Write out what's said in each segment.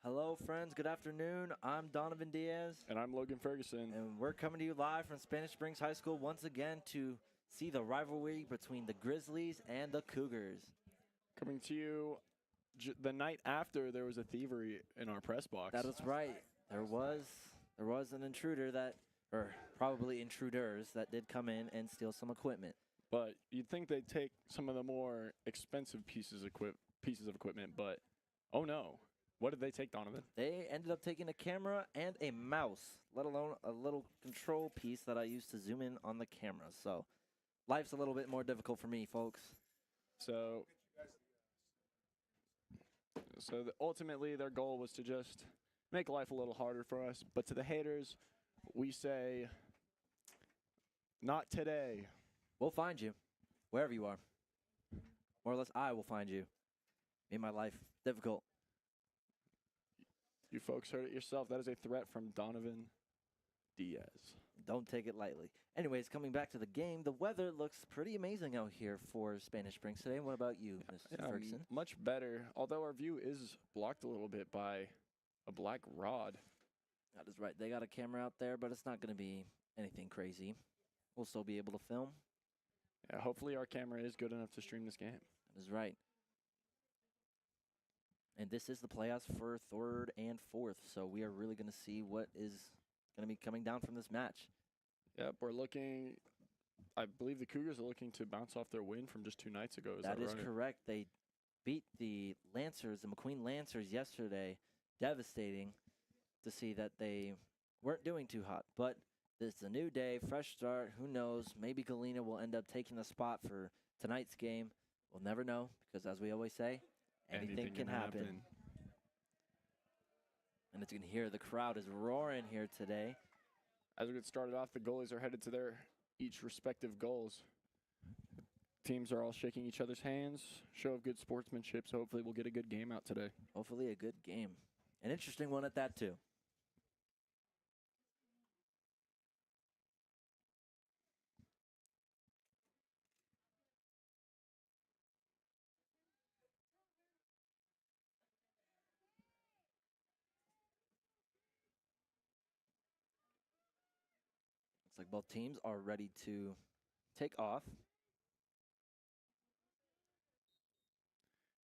Hello, friends. Good afternoon. I'm Donovan Diaz, And I'm Logan Ferguson. and we're coming to you live from Spanish Springs High School once again to see the rivalry between the Grizzlies and the Cougars. Coming to you the night after there was a thievery in our press box. That is right. There was an intruder or probably intruders that did come in and steal some equipment. But you'd think they'd take some of the more expensive pieces of equipment, but oh no. What did they take, Donovan? They ended up taking a camera and a mouse, let alone a little control piece that I used to zoom in on the camera. So life's a little bit more difficult for me, folks. So ultimately their goal was to just make life a little harder for us. But to the haters, we say, not today. We'll find you, wherever you are. More or less, I will find you. Made my life difficult. You folks heard it yourself. That is a threat from Donovan Diaz. Don't take it lightly. Anyways, coming back to the game, the weather looks pretty amazing out here for Spanish Springs today. What about you, Mr. Ferguson? Much better, although our view is blocked a little bit by a black rod. That is right. They got a camera out there, but it's not going to be anything crazy. We'll still be able to film. Yeah, hopefully our camera is good enough to stream this game. That is right. And this is the playoffs for third and fourth, so we are really going to see what is going to be coming down from this match. Yep, we're looking. I believe the Cougars are looking to bounce off their win from just 2 nights ago. Is that That is right? correct. They beat the Lancers, the McQueen Lancers, yesterday. Devastating to see that they weren't doing too hot. But this is a new day, fresh start. Who knows? Maybe Galena will end up taking the spot for tonight's game. We'll never know because, as we always say, anything can happen. And as you can hear, the crowd is roaring here today. As we get started off, the goalies are headed to their each respective goals. Teams are all shaking each other's hands. Show of good sportsmanship, so hopefully we'll get a good game out today. Hopefully a good game. An interesting one at that, too. Looks like both teams are ready to take off.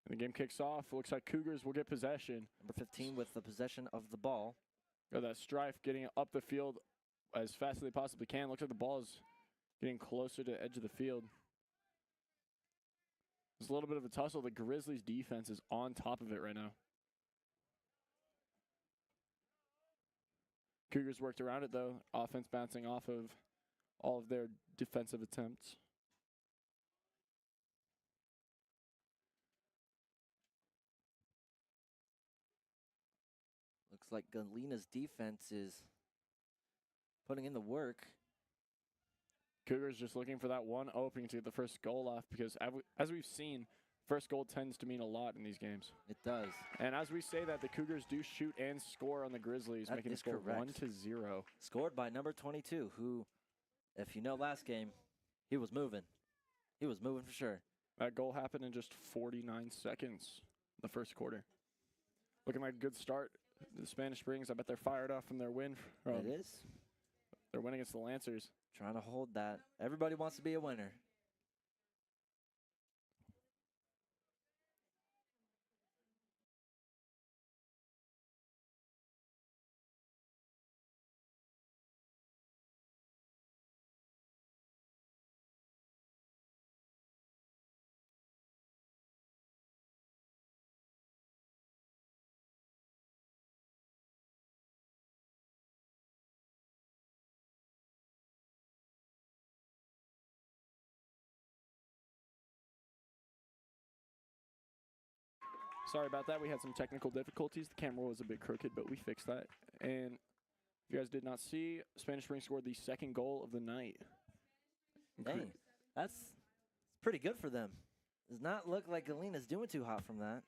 And the game kicks off. Looks like Cougars will get possession. Number 15 with the possession of the ball. Got that strife getting up the field as fast as they possibly can. Looks like the ball is getting closer to the edge of the field. There's a little bit of a tussle. The Grizzlies defense is on top of it right now. Cougars worked around it, though. Offense bouncing off of all of their defensive attempts. Looks like Galena's defense is putting in the work. Cougars just looking for that one opening to get the first goal off because, as we've seen, first goal tends to mean a lot in these games. It does. And as we say that, the Cougars do shoot and score on the Grizzlies, That making the is score correct. 1-0. Scored by number 22, who, if you know last game, he was moving. He was moving for sure. That goal happened in just 49 seconds in the first quarter. Looking like a good start. The Spanish Springs, I bet they're fired up from their win. It is. Their win against the Lancers. Trying to hold that. Everybody wants to be a winner. Sorry about that. We had some technical difficulties. The camera was a bit crooked, but we fixed that. And if you guys did not see, Spanish Springs scored the second goal of the night. Dang, that's pretty good for them. Does not look like Galena's doing too hot from that.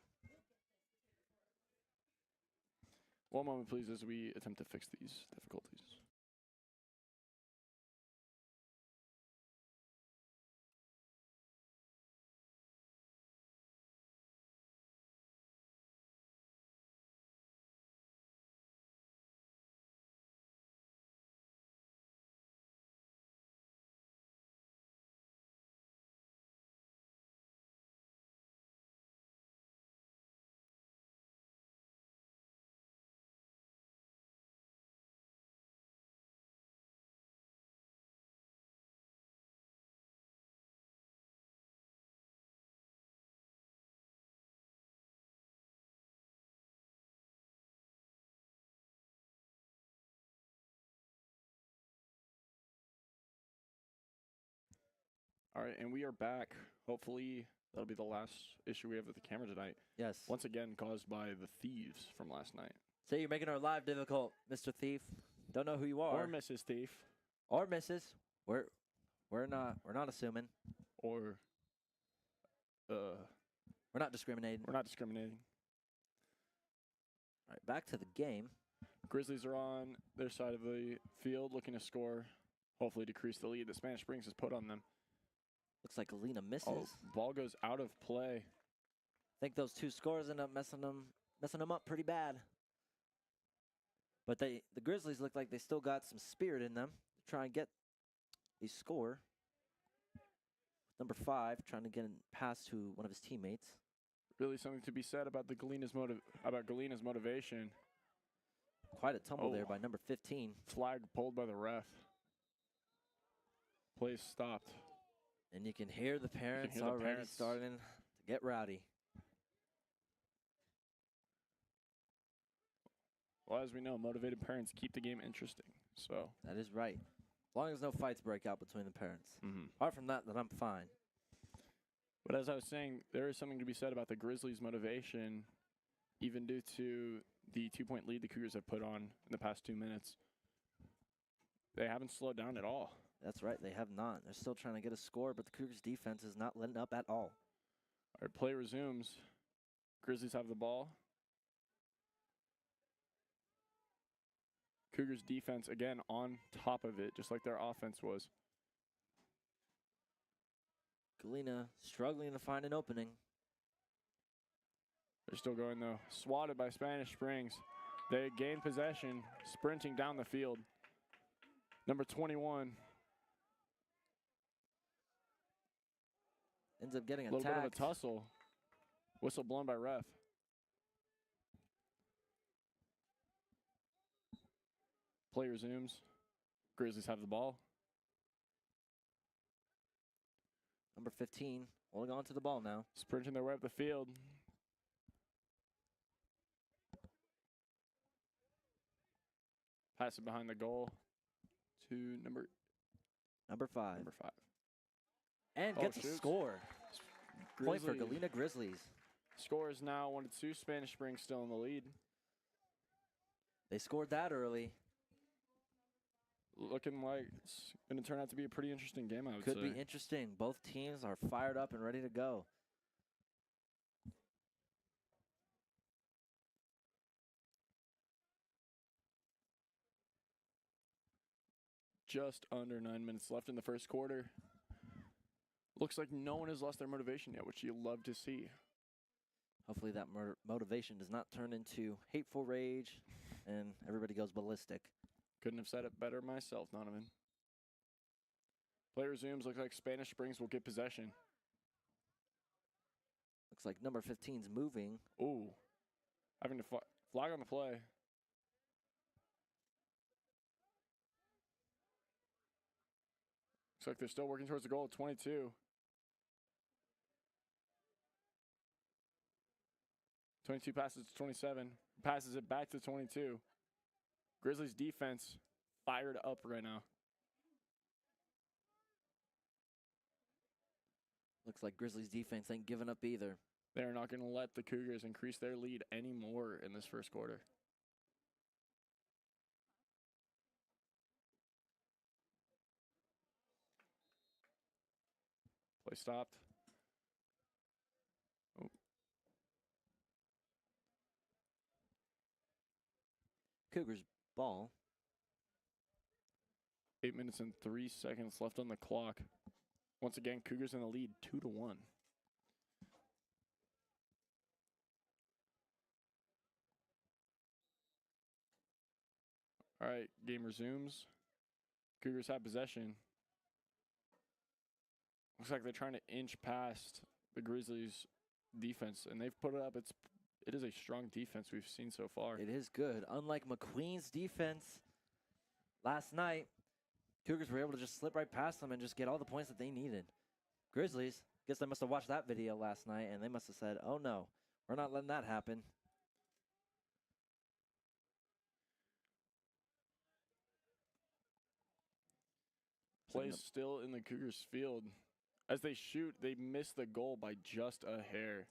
One moment, please, as we attempt to fix these difficulties. All right, and we are back. Hopefully, that'll be the last issue we have with the camera tonight. Yes. Once again, caused by the thieves from last night. Say you're making our live difficult, Mr. Thief. Don't know who you are. Or Mrs. Thief. Or Mrs. We're not assuming. Or We're not discriminating. we're not discriminating. All right, back to the game. Grizzlies are on their side of the field looking to score, hopefully decrease the lead that Spanish Springs has put on them. Looks like Galena misses. Oh, ball goes out of play. I think those two scores end up messing them up pretty bad. But the Grizzlies look like they still got some spirit in them to try and get a score. Number 5 trying to get a pass to one of his teammates. Really something to be said about Galena's motivation. Quite a tumble there by number 15. Flag pulled by the ref. Play stopped. And you can hear the parents already starting to get rowdy. Well, as we know, motivated parents keep the game interesting. So That is right. As long as no fights break out between the parents. Mm-hmm. Apart from that, then I'm fine. But as I was saying, there is something to be said about the Grizzlies' motivation, even due to the 2-point lead the Cougars have put on in the past 2 minutes. They haven't slowed down at all. That's right, they have not. They're still trying to get a score, but the Cougars' defense is not letting up at all. All right, play resumes. Grizzlies have the ball. Cougars' defense, again, on top of it, just like their offense was. Galena struggling to find an opening. They're still going, though. Swatted by Spanish Springs. They gain possession, sprinting down the field. Number 21. Ends up getting A little attacked. bit of a tussle. Whistle blown by ref. Play resumes. Grizzlies have the ball. Number 15 holding on to the ball now. Sprinting their way up the field. Pass it behind the goal to number 5. Number 5. And gets a score. Point for Galena Grizzlies. Score is now 1-2. Spanish Springs still in the lead. They scored that early. Looking like it's going to turn out to be a pretty interesting game, I would say. Could be interesting. Both teams are fired up and ready to go. Just under 9 minutes left in the first quarter. Looks like no one has lost their motivation yet, which you love to see. Hopefully that motivation does not turn into hateful rage and everybody goes ballistic. Couldn't have said it better myself, Donovan. Play resumes. Looks like Spanish Springs will get possession. Looks like number 15's moving. Ooh. Having to flag on the play. Looks like they're still working towards the goal at 22. 22 passes to 27. Passes it back to 22. Grizzlies defense fired up right now. Looks like Grizzlies defense ain't giving up either. They're not going to let the Cougars increase their lead anymore in this first quarter. Play stopped. Oh. Cougars ball. 8 minutes and 3 seconds left on the clock. Once again, Cougars in the lead, 2-1. All right, game resumes. Cougars have possession. Looks like they're trying to inch past the Grizzlies' defense, and they've put it up. It is a strong defense we've seen so far. It is good. Unlike McQueen's defense last night, Cougars were able to just slip right past them and just get all the points that they needed. Grizzlies, guess they must have watched that video last night, and they must have said, oh, no, we're not letting that happen. Play still in the Cougars' field. As they shoot, they miss the goal by just a hair.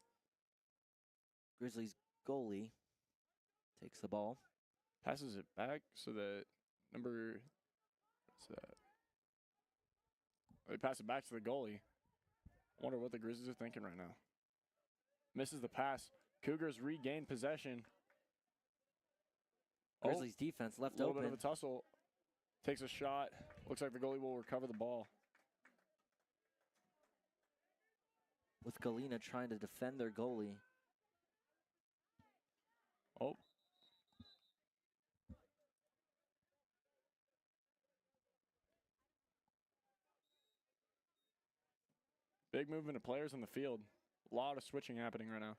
Grizzlies goalie takes the ball. Passes it back so that number. What's that? They pass it back to the goalie. I wonder what the Grizzlies are thinking right now. Misses the pass. Cougars regain possession. Grizzlies defense left A little open. bit of a tussle. Takes a shot. Looks like the goalie will recover the ball. With Galena trying to defend their goalie. Oh. Big movement of players on the field. A lot of switching happening right now.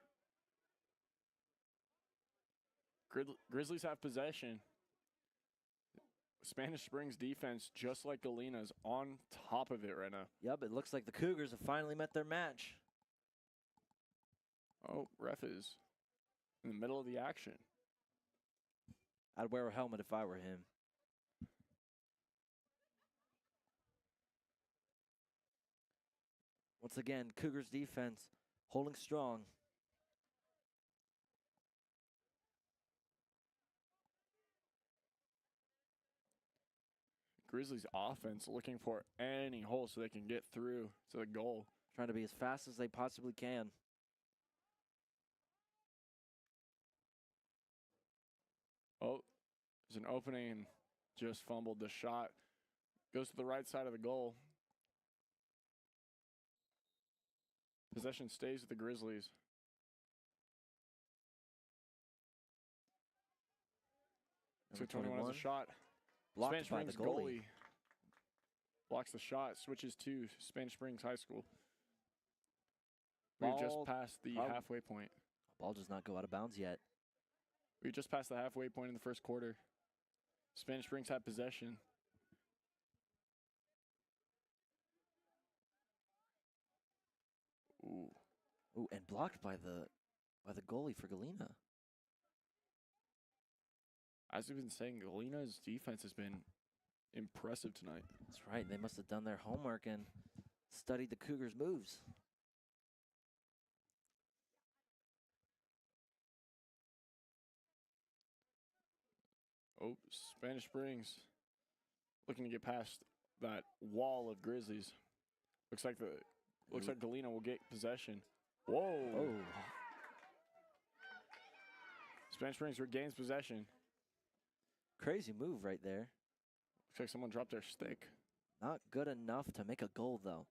Grizzlies have possession. Spanish Springs defense, just like Galena's, on top of it right now. Yep, it looks like the Cougars have finally met their match. Oh, ref is in the middle of the action. I'd wear a helmet if I were him. Once again, Cougars defense holding strong. Grizzlies offense looking for any hole so they can get through to the goal. Trying to be as fast as they possibly can. Oh, there's an opening and just fumbled the shot. Goes to the right side of the goal. Possession stays with the Grizzlies. So 21 has a shot. Blocked Spanish by the Springs goalie. blocks the shot, switches to Spanish Springs High School. We've just Ball passed the halfway point. Ball does not go out of bounds yet. We just passed the halfway point in the first quarter. Spanish Springs have possession. Ooh. Ooh, and blocked by the goalie for Galena. As we've been saying, Galena's defense has been impressive tonight. That's right. They must have done their homework and studied the Cougars' moves. Oh, Spanish Springs looking to get past that wall of Grizzlies. Looks like Galena will get possession. Whoa. Oh. Spanish Springs regains possession. Crazy move right there. Looks like someone dropped their stick. Not good enough to make a goal, though.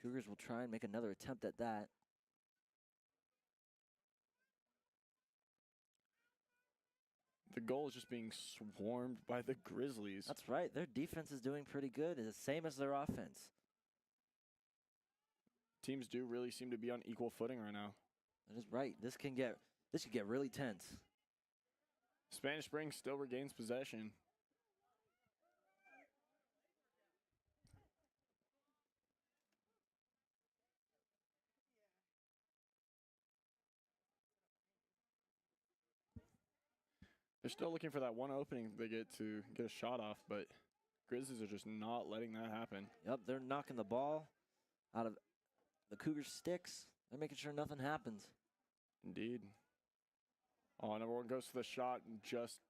Cougars will try and make another attempt at that. The goal is just being swarmed by the Grizzlies. That's right. Their defense is doing pretty good. It's the same as their offense. Teams do really seem to be on equal footing right now. That is right. This could get really tense. Spanish Springs still regains possession. They're still looking for that one opening they get to get a shot off, but Grizzlies are just not letting that happen. Yep, they're knocking the ball out of the Cougars' sticks. They're making sure nothing happens. Indeed. Oh, number one goes to the shot and just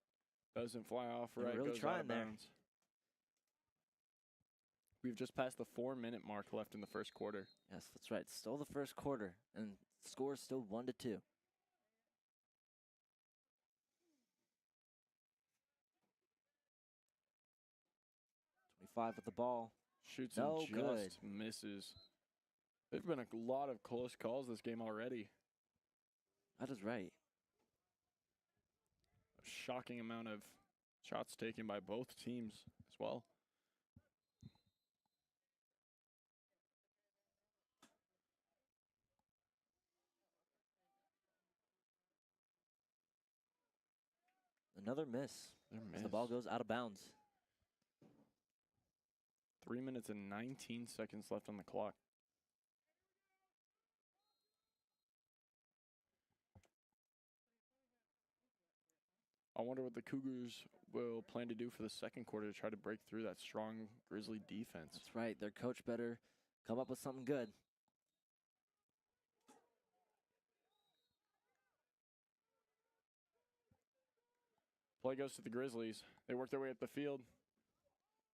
doesn't fly off They're right. really Goes trying out of there. bounds. We've just passed the 4-minute mark left in the first quarter. Yes, that's right. Still the first quarter, and the score is still 1-2. 25 with the ball. Shoots No and good. just misses. There's been a lot of close calls this game already. That is right. A shocking amount of shots taken by both teams as well. Another miss. As the ball goes out of bounds. 3 minutes and 19 seconds left on the clock. I wonder what the Cougars will plan to do for the second quarter to try to break through that strong Grizzly defense. That's right. Their coach better come up with something good. Play goes to the Grizzlies. They work their way up the field.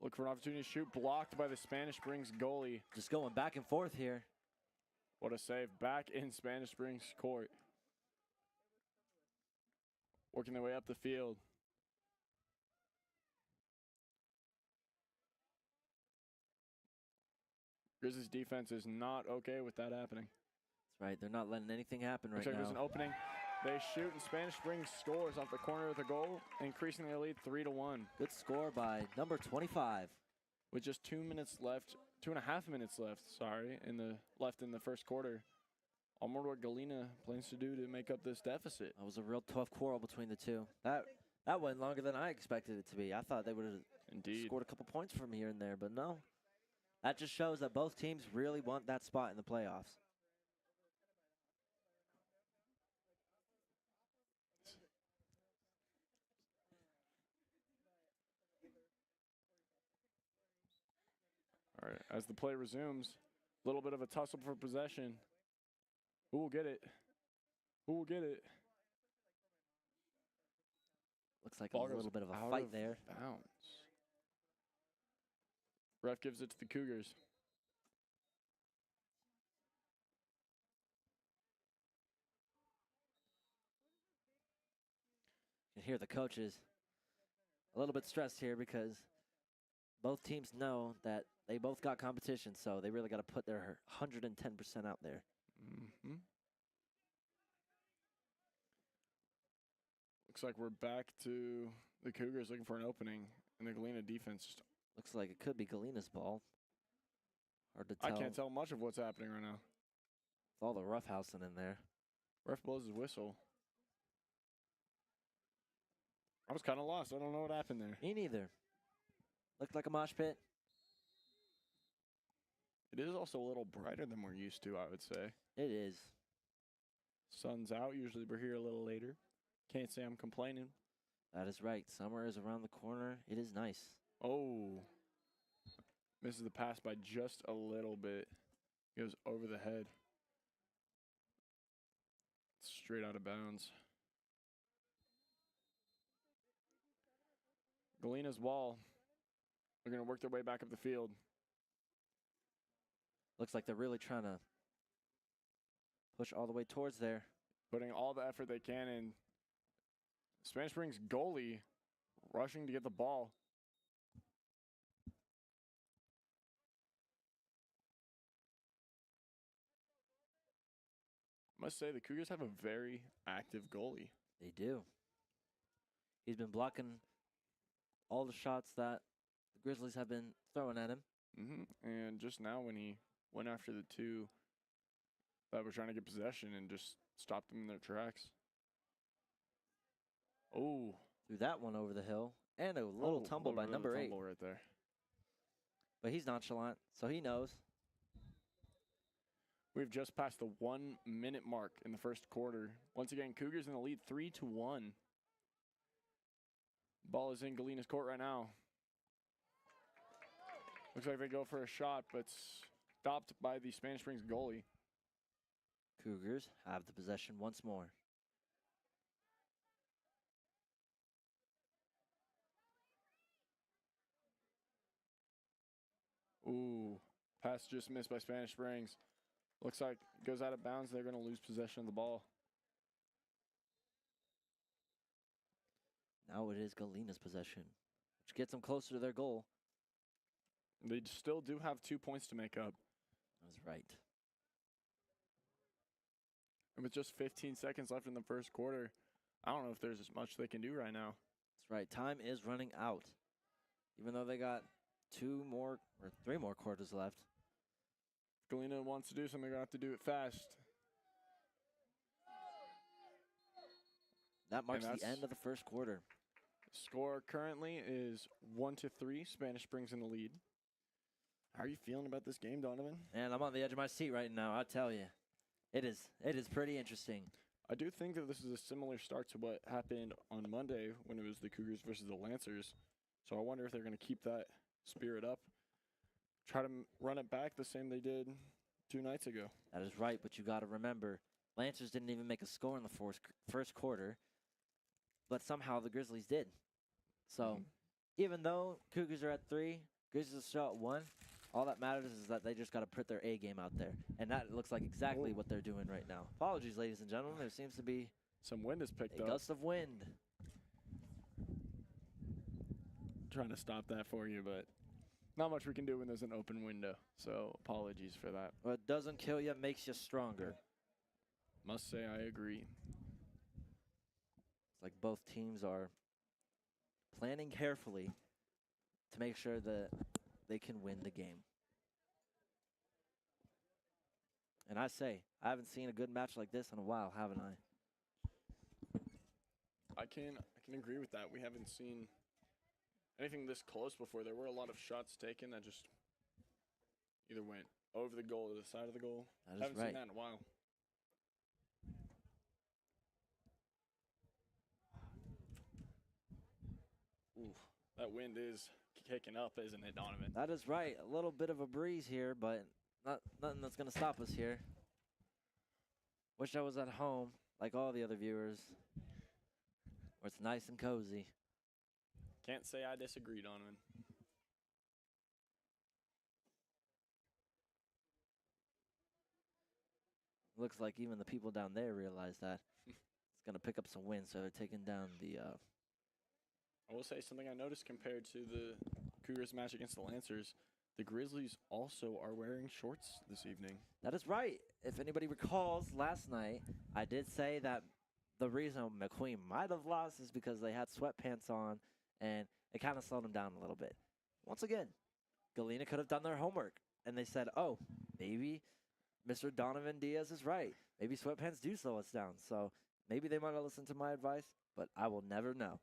Look for an opportunity to shoot. Blocked by the Spanish Springs goalie. Just going back and forth here. What a save. Back in Spanish Springs court. Working their way up the field. Grizzlies defense is not okay with that happening. That's right. They're not letting anything happen right Looks like now. there's an opening. They shoot, and Spanish Springs scores off the corner of the goal, increasing their lead 3-1. Good score by number 25. With just 2 minutes left, 2.5 minutes left, in the first quarter. I'll wonder what Galena plans to do to make up this deficit. That was a real tough quarrel between the two. That went longer than I expected it to be. I thought they would have scored a couple points from here and there, but no. That just shows that both teams really want that spot in the playoffs. All right, as the play resumes, a little bit of a tussle for possession. Who will get it? Who will get it? Looks like Ball a little goes bit of a out fight of there. bounds. Ref gives it to the Cougars. You can hear the coaches a little bit stressed here because both teams know that they both got competition, so they really got to put their 110% out there. Mm-hmm. Looks like we're back to the Cougars looking for an opening, and the Galena defense. Looks like it could be Galena's ball. Hard to tell. I can't tell much of what's happening right now. With all the roughhousing in there. Ref blows his whistle. I was kind of lost. I don't know what happened there. Me neither. Looked like a mosh pit. It is also a little brighter than we're used to, I would say. It is. Sun's out. Usually we're here a little later. Can't say I'm complaining. That is right. Summer is around the corner. It is nice. Oh. Misses the pass by just a little bit. Goes over the head. Straight out of bounds. Galena's ball. They're going to work their way back up the field. Looks like they're really trying to push all the way towards there. Putting all the effort they can in. Spanish Springs goalie rushing to get the ball. I must say the Cougars have a very active goalie. They do. He's been blocking all the shots that the Grizzlies have been throwing at him. And just now when he went after the two that were trying to get possession and just stopped them in their tracks. Oh. Threw that one over the hill. And a little tumble by number 8. Tumble right there. But he's nonchalant, so he knows. We've just passed the 1 minute mark in the first quarter. Once again, Cougars in the lead 3-1. Ball is in Galena's court right now. Looks like they go for a shot, but stopped by the Spanish Springs goalie. Cougars have the possession once more. Ooh, pass just missed by Spanish Springs. Looks like it goes out of bounds. They're going to lose possession of the ball. Now it is Galena's possession, which gets them closer to their goal. They still do have 2 points to make up. That's right. And with just 15 seconds left in the first quarter, I don't know if there's as much they can do right now. That's right. Time is running out. Even though they got 2 more or 3 more quarters left. If Galena wants to do something, they're going to have to do it fast. That marks the end of the first quarter. Score currently is 1-3. Spanish Springs in the lead. How are you feeling about this game, Donovan? And I'm on the edge of my seat right now, I tell you. It is pretty interesting. I do think that this is a similar start to what happened on Monday when it was the Cougars versus the Lancers. So I wonder if they're going to keep that spirit up. try to run it back the same they did 2 nights ago. That is right, but you got to remember, Lancers didn't even make a score in the first quarter, but somehow the Grizzlies did. So even though Cougars are at 3, Grizzlies are still at 1, all that matters is that they just got to put their A game out there. And that looks like exactly what they're doing right now. Apologies, ladies and gentlemen. There seems to be some wind is picked a up. gust of wind. Trying to stop that for you, but not much we can do when there's an open window. So apologies for that. What doesn't kill you makes you stronger. Must say I agree. It's like both teams are planning carefully to make sure that they can win the game. And I say, I haven't seen a good match like this in a while, haven't I? I can agree with that. We haven't seen anything this close before. There were a lot of shots taken that just either went over the goal or the side of the goal. That is haven't right. seen that in a while. Ooh. That wind is kicking up, isn't it, Donovan? That is right. A little bit of a breeze here, but nothing that's going to stop us here. Wish I was at home, like all the other viewers, where it's nice and cozy. Can't say I disagree, Donovan. Looks like even the people down there realize that it's going to pick up some wind, so they're taking down the... I will say something I noticed compared to the Cougars match against the Lancers. The Grizzlies also are wearing shorts this evening. That is right. If anybody recalls, last night I did say that the reason McQueen might have lost is because they had sweatpants on, and it kind of slowed them down a little bit. Once again, Galena could have done their homework, and they said, oh, maybe Mr. Donovan Diaz is right. Maybe sweatpants do slow us down. So maybe they might have listened to my advice, but I will never know.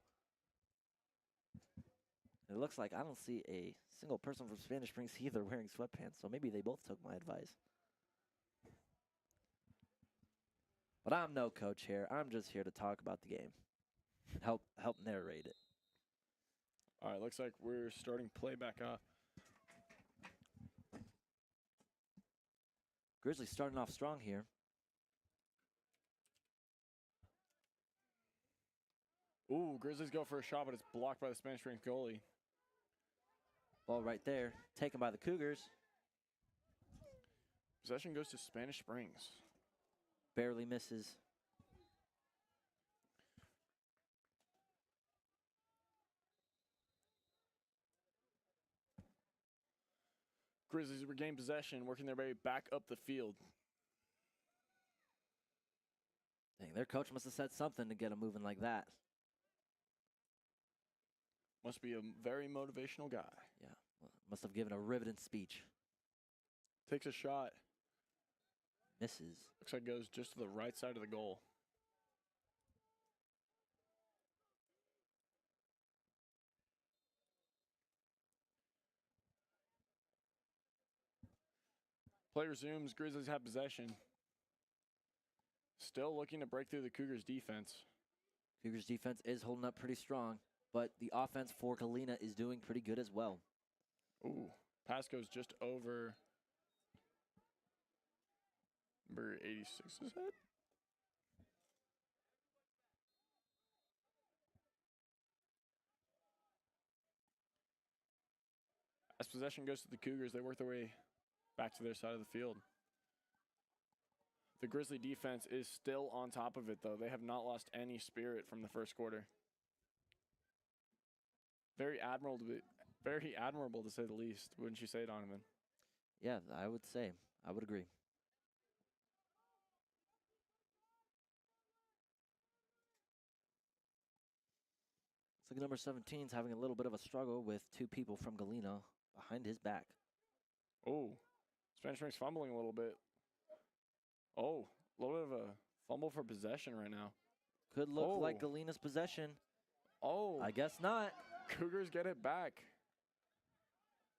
It looks like I don't see a single person from Spanish Springs either wearing sweatpants, so maybe they both took my advice. But I'm no coach here. I'm just here to talk about the game and help narrate it. All right, looks like we're starting play back off. Grizzlies starting off strong here. Ooh, Grizzlies go for a shot, but it's blocked by the Spanish Springs goalie. Ball right there, taken by the Cougars. Possession goes to Spanish Springs. Barely misses. Grizzlies regain possession, working their way back up the field. Dang, their coach must have said something to get them moving like that. Must be a very motivational guy. Yeah, must have given a riveting speech. Takes a shot. Misses. Looks like it goes just to the right side of the goal. Play resumes. Grizzlies have possession. Still looking to break through the Cougars' defense. Cougars' defense is holding up pretty strong, but the offense for Galena is doing pretty good as well. Ooh, pass goes just over number 86's head. As possession goes to the Cougars, they work their way back to their side of the field. The Grizzly defense is still on top of it, though. They have not lost any spirit from the first quarter. Very admirable to say the least, wouldn't you say, Donovan? Yeah, I would say. I would agree. Looks like number 17 is having a little bit of a struggle with two people from Galena behind his back. Oh, Spanish Springs fumbling a little bit. Oh, a little bit of a fumble for possession right now. Could look like Galena's possession. Oh. I guess not. Cougars get it back.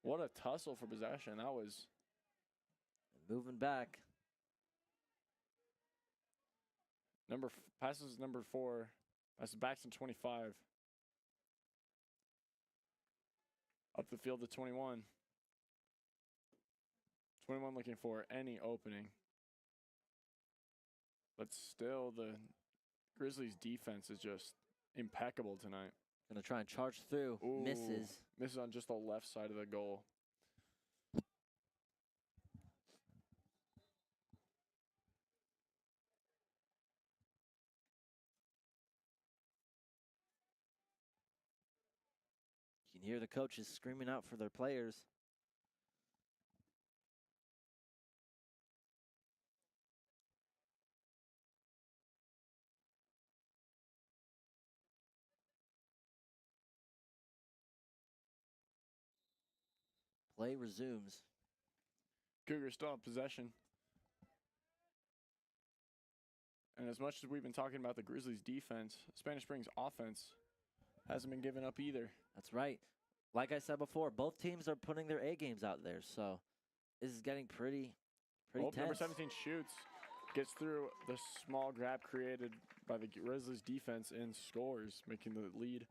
What a tussle for possession. That was... Moving back. Passes number 4. Passes back to 25. Up the field to 21. 21 looking for any opening. But still, the Grizzlies' defense is just impeccable tonight. Gonna try and charge through. Ooh, Misses. misses on just the left side of the goal. You can hear the coaches screaming out for their players. Play resumes. Cougars still have possession. And as much as we've been talking about the Grizzlies' defense, Spanish Springs' offense hasn't been given up either. That's right. Like I said before, both teams are putting their A games out there, so this is getting pretty tense. Number 17 shoots, gets through the small gap created by the Grizzlies' defense and scores, making the lead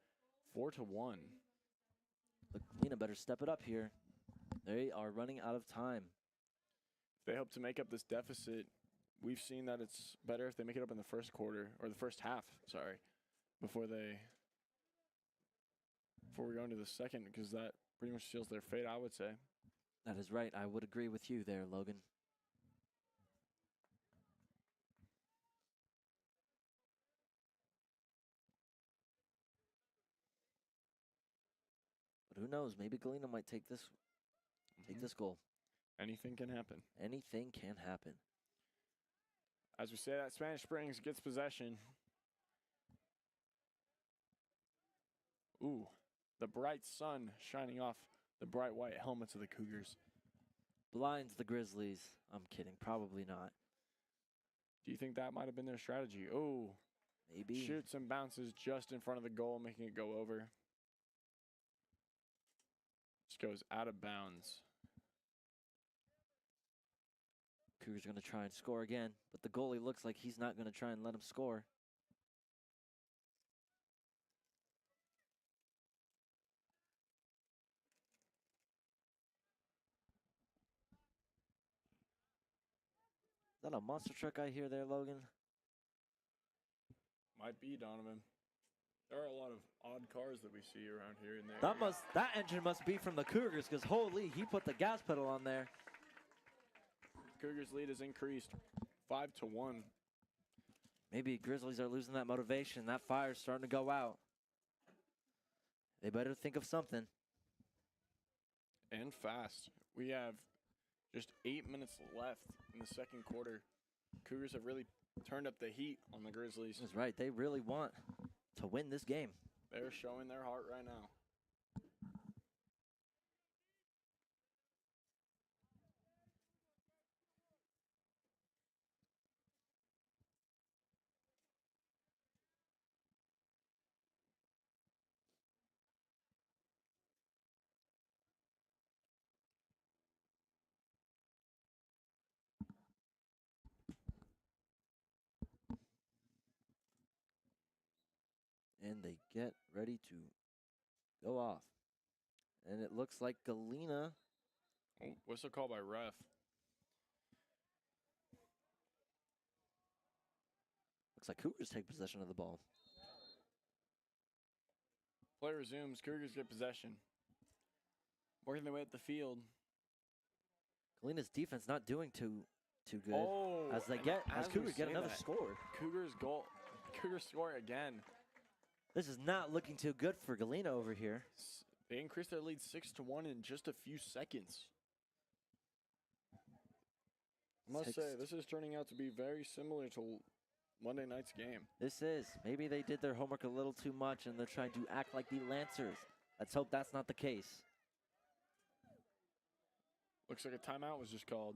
4-1. But Galena better step it up here. They are running out of time. If they hope to make up this deficit, we've seen that it's better if they make it up in the first quarter, or the first half, sorry, before we go into the second, because that pretty much seals their fate, I would say. That is right. I would agree with you there, Logan. But who knows? Maybe Galena might take this goal. Anything can happen. Anything can happen. As we say that, Spanish Springs gets possession. Ooh, the bright sun shining off the bright white helmets of the Cougars. Blinds the Grizzlies. I'm kidding. Probably not. Do you think that might have been their strategy? Oh, maybe. Shoots and bounces just in front of the goal, making it go over. Just goes out of bounds. Cougars are going to try and score again, but the goalie looks like he's not going to try and let him score. Is that a monster truck I hear there, Logan? Might be, Donovan. There are a lot of odd cars that we see around here and there. That engine must be from the Cougars, because holy, he put the gas pedal on there. Cougars' lead has increased 5-1. Maybe Grizzlies are losing that motivation. That fire's starting to go out. They better think of something. And fast. We have just 8 minutes left in the second quarter. Cougars have really turned up the heat on the Grizzlies. That's right. They really want to win this game. They're showing their heart right now. And they get ready to go off. And it looks like Galena. Oh, whistle call by ref. Looks like Cougars take possession of the ball. Play resumes. Cougars get possession. Working their way up the field. Galena's defense not doing too good. Oh, as Cougars get another score. Cougars goal. Cougars score again. This is not looking too good for Galena over here. They increased their lead 6-1 in just a few seconds. I must say, this is turning out to be very similar to Monday night's game. This is. Maybe they did their homework a little too much and they're trying to act like the Lancers. Let's hope that's not the case. Looks like a timeout was just called.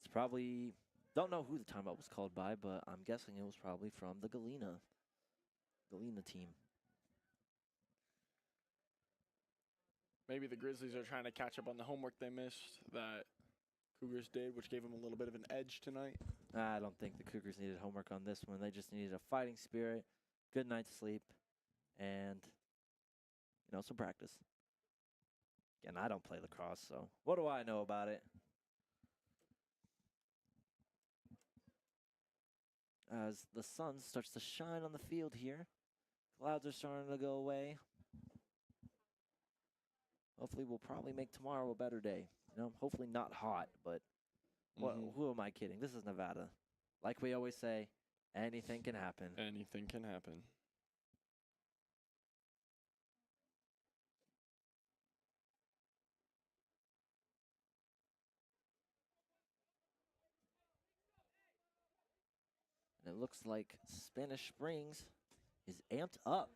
It's probably, don't know who the timeout was called by, but I'm guessing it was probably from the Galena team. Maybe the Grizzlies are trying to catch up on the homework they missed that Cougars did, which gave them a little bit of an edge tonight. I don't think the Cougars needed homework on this one. They just needed a fighting spirit, good night's sleep, and, some practice. Again, I don't play lacrosse, so what do I know about it? as the sun starts to shine on the field here. Clouds are starting to go away. Hopefully, we'll probably make tomorrow a better day. You know, hopefully not hot, but who am I kidding? This is Nevada. Like we always say, anything can happen. Anything can happen. And it looks like Spanish Springs is amped up.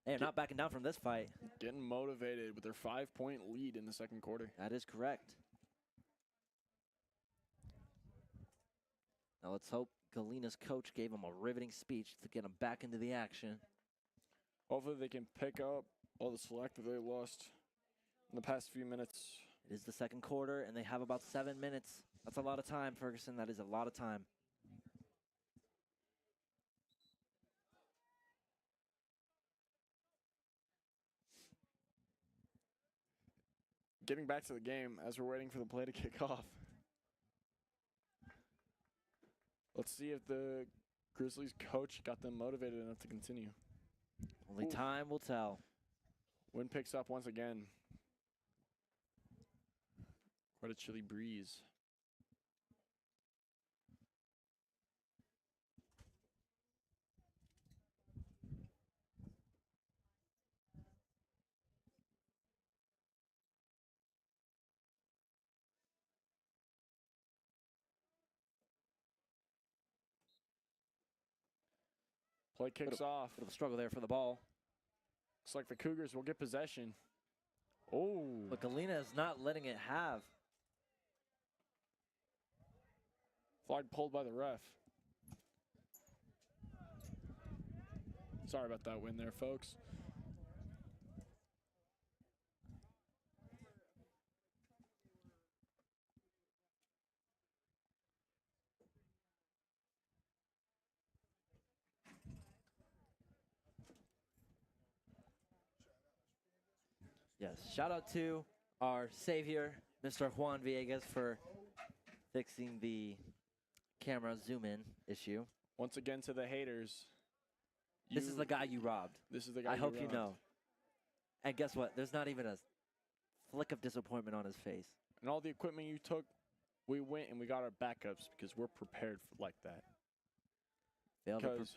They are not backing down from this fight. Getting motivated with their 5-point lead in the second quarter. That is correct. Now let's hope Galena's coach gave him a riveting speech to get him back into the action. Hopefully they can pick up all the slack that they lost in the past few minutes. It is the second quarter, and they have about 7 minutes. That's a lot of time, Ferguson. That is a lot of time. Getting back to the game as we're waiting for the play to kick off. Let's see if the Grizzlies coach got them motivated enough to continue. Only time will tell. Wind picks up once again. Quite a chilly breeze. Play kicks off. Bit of a struggle there for the ball. Looks like the Cougars will get possession. Oh. But Galena is not letting it have. Flag pulled by the ref. Sorry about that win there, folks. Yes, shout out to our savior, Mr. Juan Villegas, for fixing the camera zoom in issue. Once again to the haters. This is the guy you robbed. This is the guy I hope you robbed. know. And guess what? There's not even a flick of disappointment on his face. And all the equipment you took, we went and we got our backups because we're prepared for like that.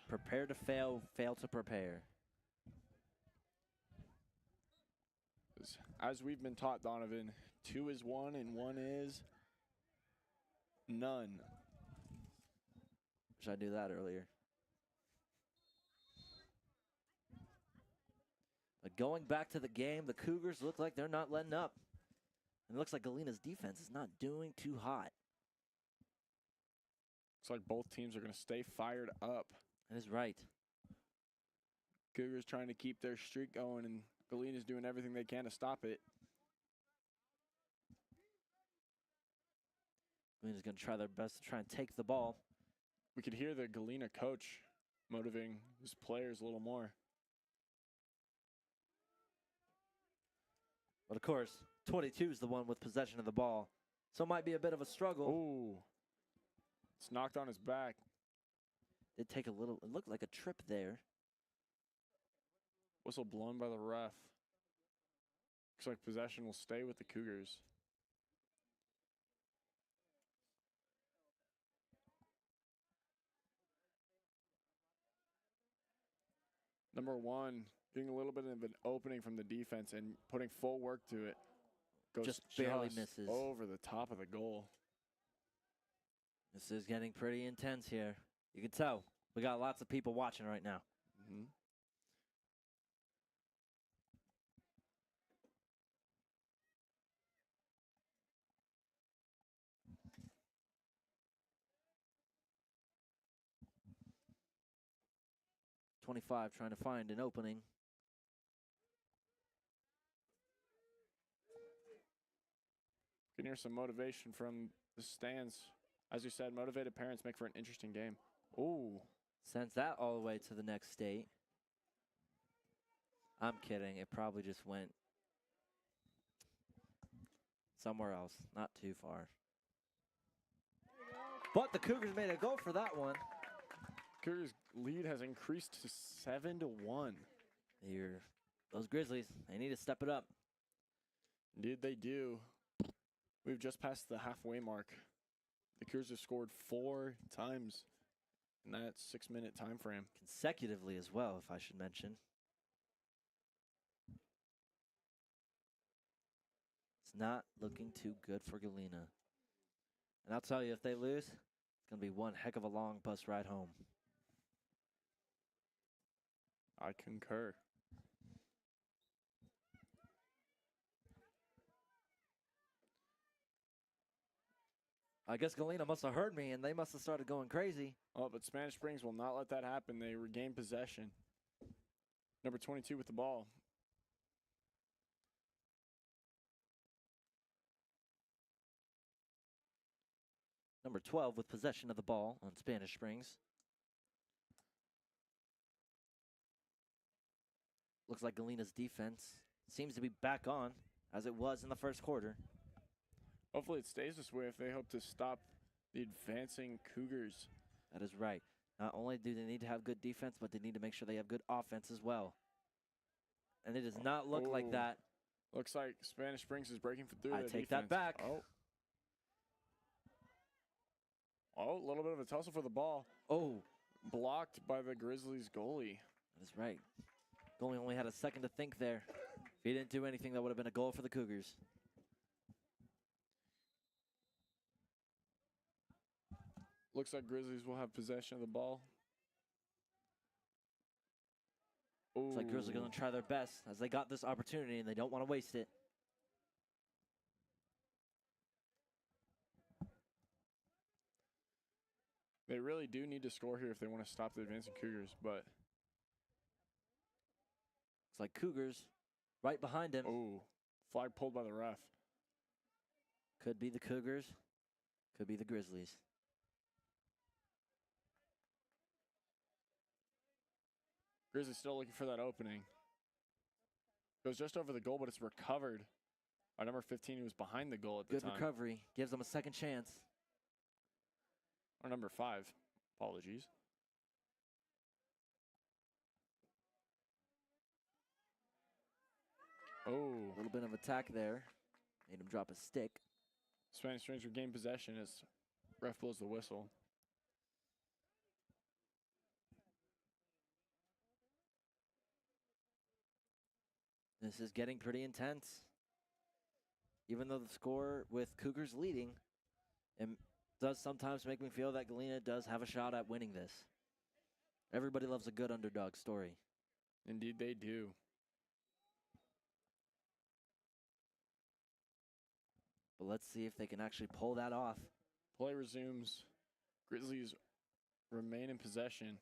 Prepare to fail, fail to prepare. As we've been taught, Donovan, 2 is 1 and 1 is none. Wish I knew that earlier. But going back to the game, the Cougars look like they're not letting up. And it looks like Galena's defense is not doing too hot. Looks like both teams are going to stay fired up. That is right. Cougars trying to keep their streak going, and Galena's doing everything they can to stop it. Galena's going to try their best to try and take the ball. We could hear the Galena coach motivating his players a little more. But of course, 22 is the one with possession of the ball. So it might be a bit of a struggle. Ooh. It's knocked on his back. Did take a little, it looked like a trip there. Whistle blown by the ref. Looks like possession will stay with the Cougars. Number 1, getting a little bit of an opening from the defense and putting full work to it. Goes just barely misses. Over the top of the goal. This is getting pretty intense here. You can tell. We got lots of people watching right now. Mm-hmm. .25 trying to find an opening. You can hear some motivation from the stands. As you said, motivated parents make for an interesting game. Ooh. Sends that all the way to the next state. I'm kidding. It probably just went somewhere else. Not too far. But the Cougars made a goal for that one. Cougars' lead has increased to 7-1. Those Grizzlies, they need to step it up. Indeed, they do. We've just passed the halfway mark. The Cougars have scored 4 times in that 6-minute time frame. Consecutively as well, if I should mention. It's not looking too good for Galena. And I'll tell you, if they lose, it's going to be one heck of a long bus ride home. I concur. I guess Galena must have heard me, and they must have started going crazy. Oh, but Spanish Springs will not let that happen. They regain possession. Number 22 with the ball. Number 12 with possession of the ball on Spanish Springs. Looks like Galena's defense seems to be back on, as it was in the first quarter. Hopefully it stays this way if they hope to stop the advancing Cougars. That is right. Not only do they need to have good defense, but they need to make sure they have good offense as well. And it does not look like that. Looks like Spanish Springs is breaking through I the take defense. that back. Oh, a little bit of a tussle for the ball. Oh. Blocked by the Grizzlies goalie. That is right. Goalie only had a second to think there. If he didn't do anything, that would have been a goal for the Cougars. Looks like Grizzlies will have possession of the ball. Looks like Grizzlies are going to try their best as they got this opportunity and they don't want to waste it. They really do need to score here if they want to stop the advancing Cougars, but it's like Cougars right behind him. Oh, flag pulled by the ref. Could be the Cougars, could be the Grizzlies. Grizzlies still looking for that opening. Goes just over the goal, but it's recovered by number 15, who was behind the goal at the time. Good recovery. Gives them a second chance. Or number 5. Apologies. Oh. A little bit of attack there. Made him drop a stick. Spanish Springs regain possession as ref blows the whistle. This is getting pretty intense. Even though the score with Cougars leading, it does sometimes make me feel that Galena does have a shot at winning this. Everybody loves a good underdog story. Indeed they do. But let's see if they can actually pull that off. Play resumes. Grizzlies remain in possession.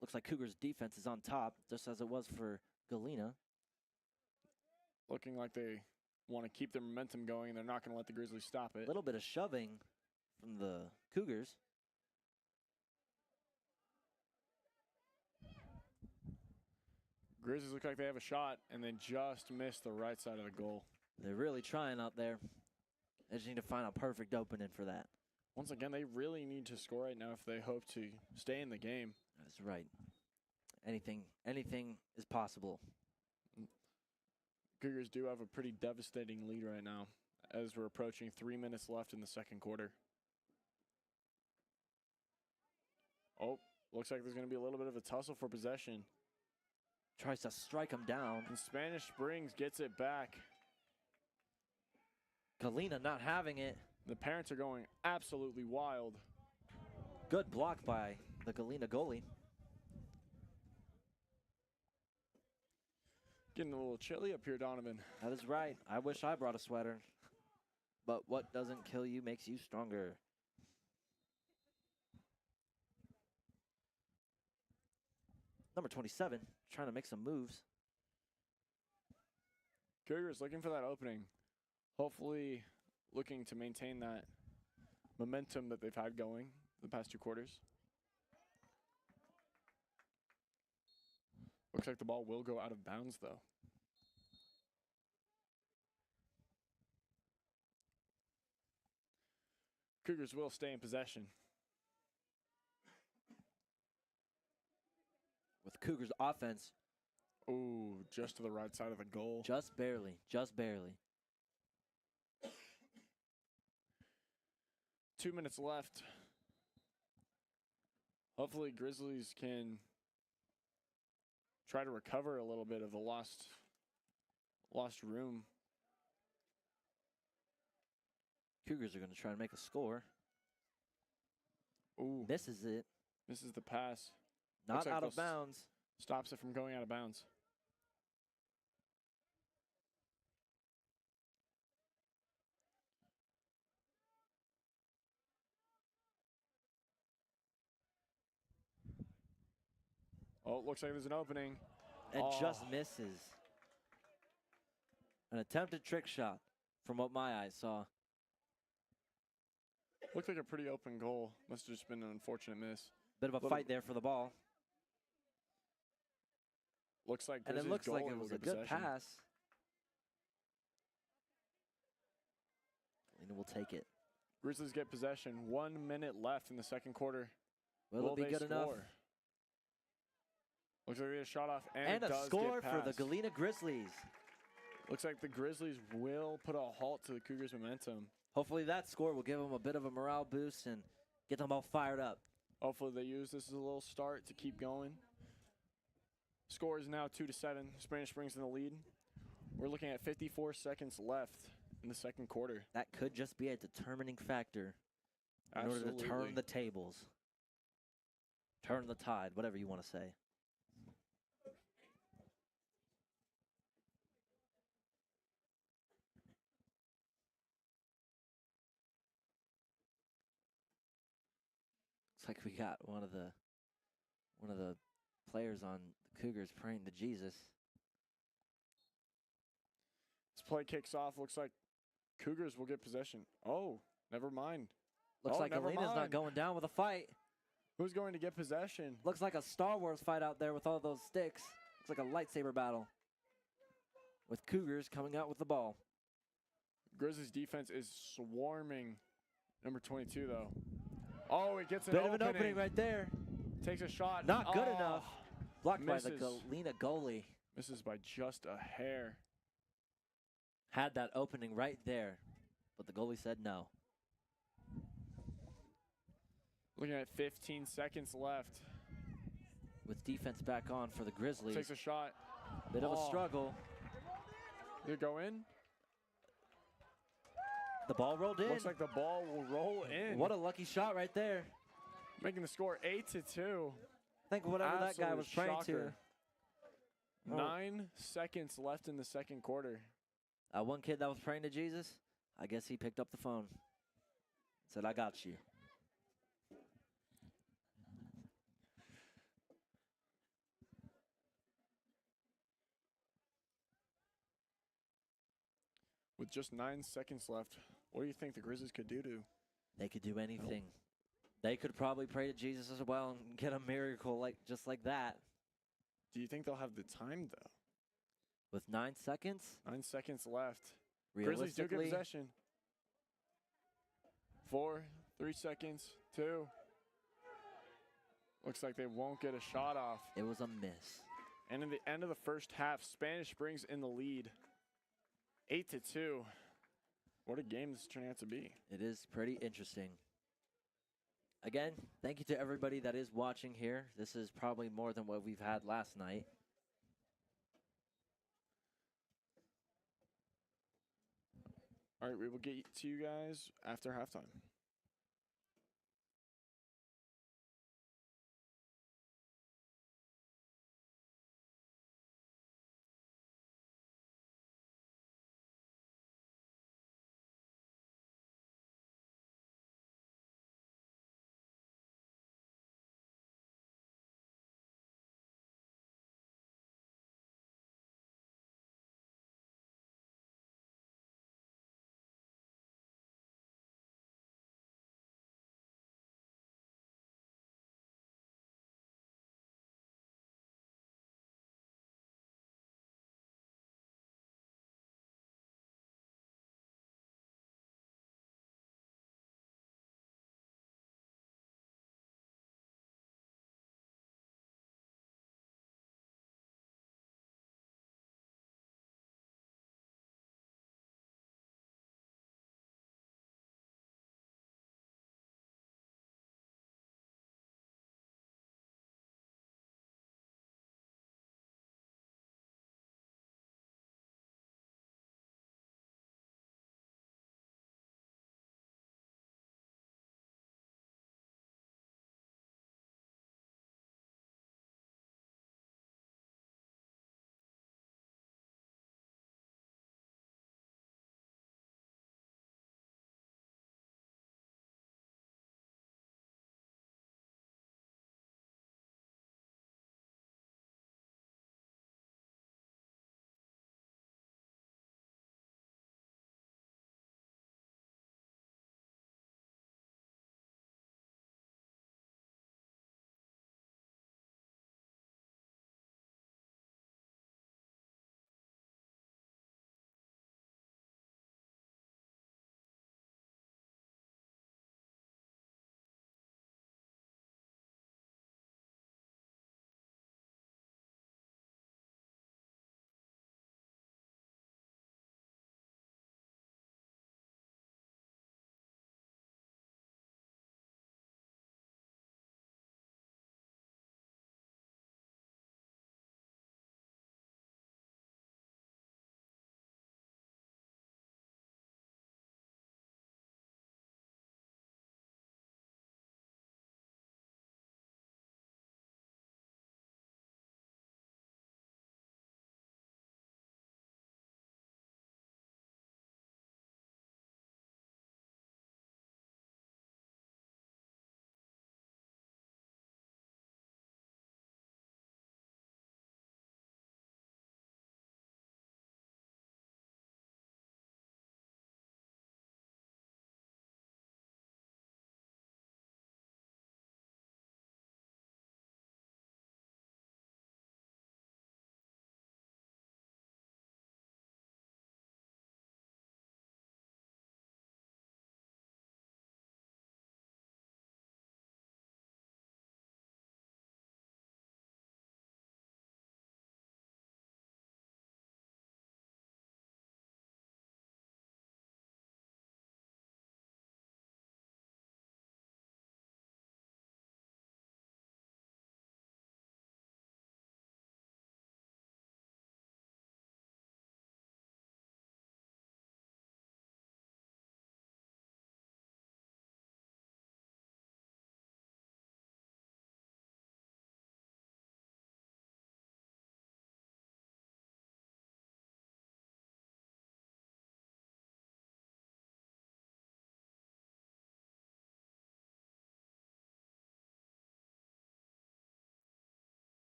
Looks like Cougars' defense is on top, just as it was for Galena. Looking like they want to keep their momentum going, and they're not going to let the Grizzlies stop it. A little bit of shoving from the Cougars. Grizzlies look like they have a shot, and they just missed the right side of the goal. They're really trying out there. They just need to find a perfect opening for that. Once again, they really need to score right now if they hope to stay in the game. That's right. Anything is possible. Cougars do have a pretty devastating lead right now as we're approaching 3 minutes left in the second quarter. Oh, looks like there's going to be a little bit of a tussle for possession. Tries to strike him down. And Spanish Springs gets it back. Galena not having it. The parents are going absolutely wild. Good block by the Galena goalie. Getting a little chilly up here, Donovan. That is right. I wish I brought a sweater. But what doesn't kill you makes you stronger. Number 27, trying to make some moves. Cougars looking for that opening. Hopefully looking to maintain that momentum that they've had going the past 2 quarters. Looks like the ball will go out of bounds, though. Cougars will stay in possession. with Cougars offense. Ooh, just to the right side of the goal. Just barely. Just barely. 2 minutes left. Hopefully Grizzlies can try to recover a little bit of the lost room. Cougars are going to try and make a score. Ooh. Misses it. Misses the pass. Not Looks like out of they'll bounds. Stops it from going out of bounds. Oh, it looks like there's an opening. And just Oh. misses. An attempted trick shot from what my eyes saw. Looked like a pretty open goal. Must have just been an unfortunate miss. Bit of a fight there for the ball. Looks like And it Grizzlies looks like goalie it will was a get good possession. pass. Galena will take it. Grizzlies get possession. 1 minute left in the second quarter. Will it be they good enough? score? Looks like they get a shot off, and And it a does score get for the past. Galena Grizzlies. Looks like the Grizzlies will put a halt to the Cougars' momentum. Hopefully that score will give them a bit of a morale boost and get them all fired up. Hopefully they use this as a little start to keep going. Score is now 2-7. Spanish Springs in the lead. We're looking at 54 seconds left in the second quarter. That could just be a determining factor in order to turn the tables. Turn the tide, whatever you want to say. Looks like we got one of the players on the Cougars praying to Jesus. This play kicks off. Looks like Cougars will get possession. Oh, never mind. Looks like never Galena's not mind. going down with a fight. Who's going to get possession? Looks like a Star Wars fight out there with all those sticks. Looks like a lightsaber battle. With Cougars coming out with the ball. Grizzlies defense is swarming number 22, though. Oh, it gets an Bit opening. of an opening right there. Takes a shot. Not good Oh, enough. Blocked by misses. the Galena goalie. Misses by just a hair. Had that opening right there, but the goalie said no. Looking at 15 seconds left. With defense back on for the Grizzlies. Takes a shot. Bit of a Oh. struggle. Did it go in? The ball rolled in. Looks like the ball will roll in. What a lucky shot right there. Making the score 8-2. Think whatever that guy Absolute was praying shocker. to. Oh. 9 seconds left in the second quarter. One kid that was praying to Jesus, I guess he picked up the phone. Said, I got you. With just 9 seconds left, what do you think the Grizzlies could do to? They could do anything. They could probably pray to Jesus as well and get a miracle just like that. Do you think they'll have the time, though? With 9 seconds, 9 seconds left. Grizzlies do get realistically, possession. 4, 3 seconds, 2. Looks like they won't get a shot off. it was a miss. And in the end of the first half, Spanish Springs in the lead. 8-2. What a game this is turning out to be. It is pretty interesting. Again, thank you to everybody that is watching here. This is probably more than what we've had last night. All right, we will get to you guys after halftime.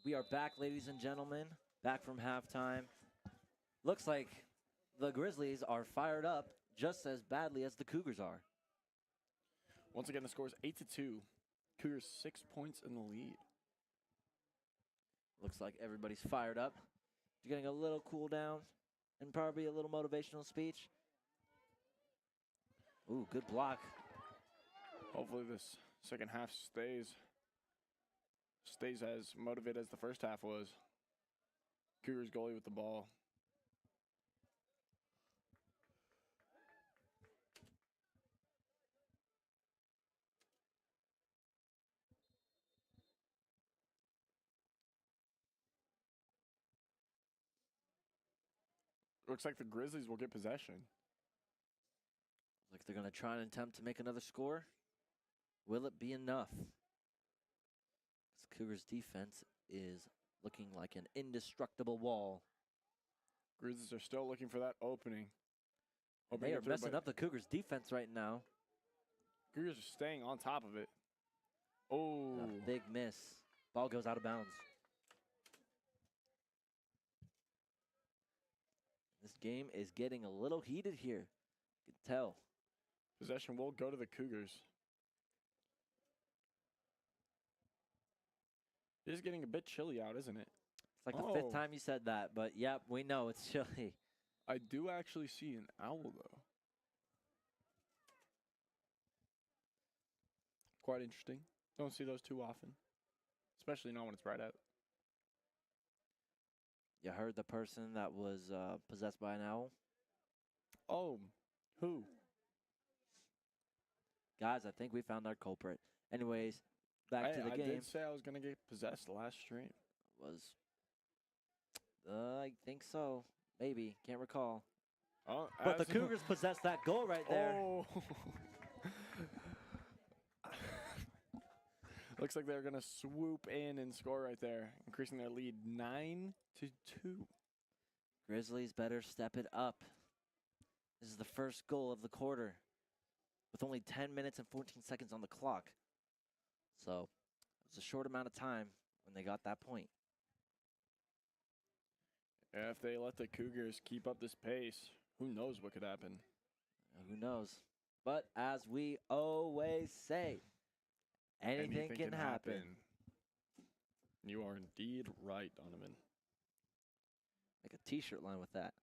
We are back, ladies and gentlemen, back from halftime. Looks like the Grizzlies are fired up just as badly as the Cougars are. Once again, the score is 8-2. Cougars 6 points in the lead. Looks like everybody's fired up. You're getting a little cool down and probably a little motivational speech. Ooh, good block. Hopefully this second half stays as motivated as the first half was. Cougars goalie with the ball. Looks like the Grizzlies will get possession. Like they're going to try and attempt to make another score. Will it be enough? This Cougars defense is looking like an indestructible wall. Grizzlies are still looking for that opening. They are messing up the Cougars defense right now. Cougars are staying on top of it. Oh. A big miss. Ball goes out of bounds. This game is getting a little heated here. You can tell. Possession will go to the Cougars. It is getting a bit chilly out, isn't it? It's like the fifth time you said that, but yep, we know it's chilly. I do actually see an owl, though. Quite interesting. Don't see those too often, especially not when it's bright out. You heard the person that was possessed by an owl? Oh, who? Guys, I think we found our culprit. Anyways, back to the game. I did say I was going to get possessed last stream. I think so. Maybe. Can't recall. Oh, but the Cougars possessed that goal right there. Oh. Looks like they're going to swoop in and score right there, increasing their lead 9-2. Grizzlies better step it up. This is the first goal of the quarter with only 10 minutes and 14 seconds on the clock. So it was a short amount of time when they got that point. Yeah, if they let the Cougars keep up this pace, who knows what could happen? Who knows? But as we always say, anything can happen. You are indeed right, Donovan. Make a t-shirt line with that.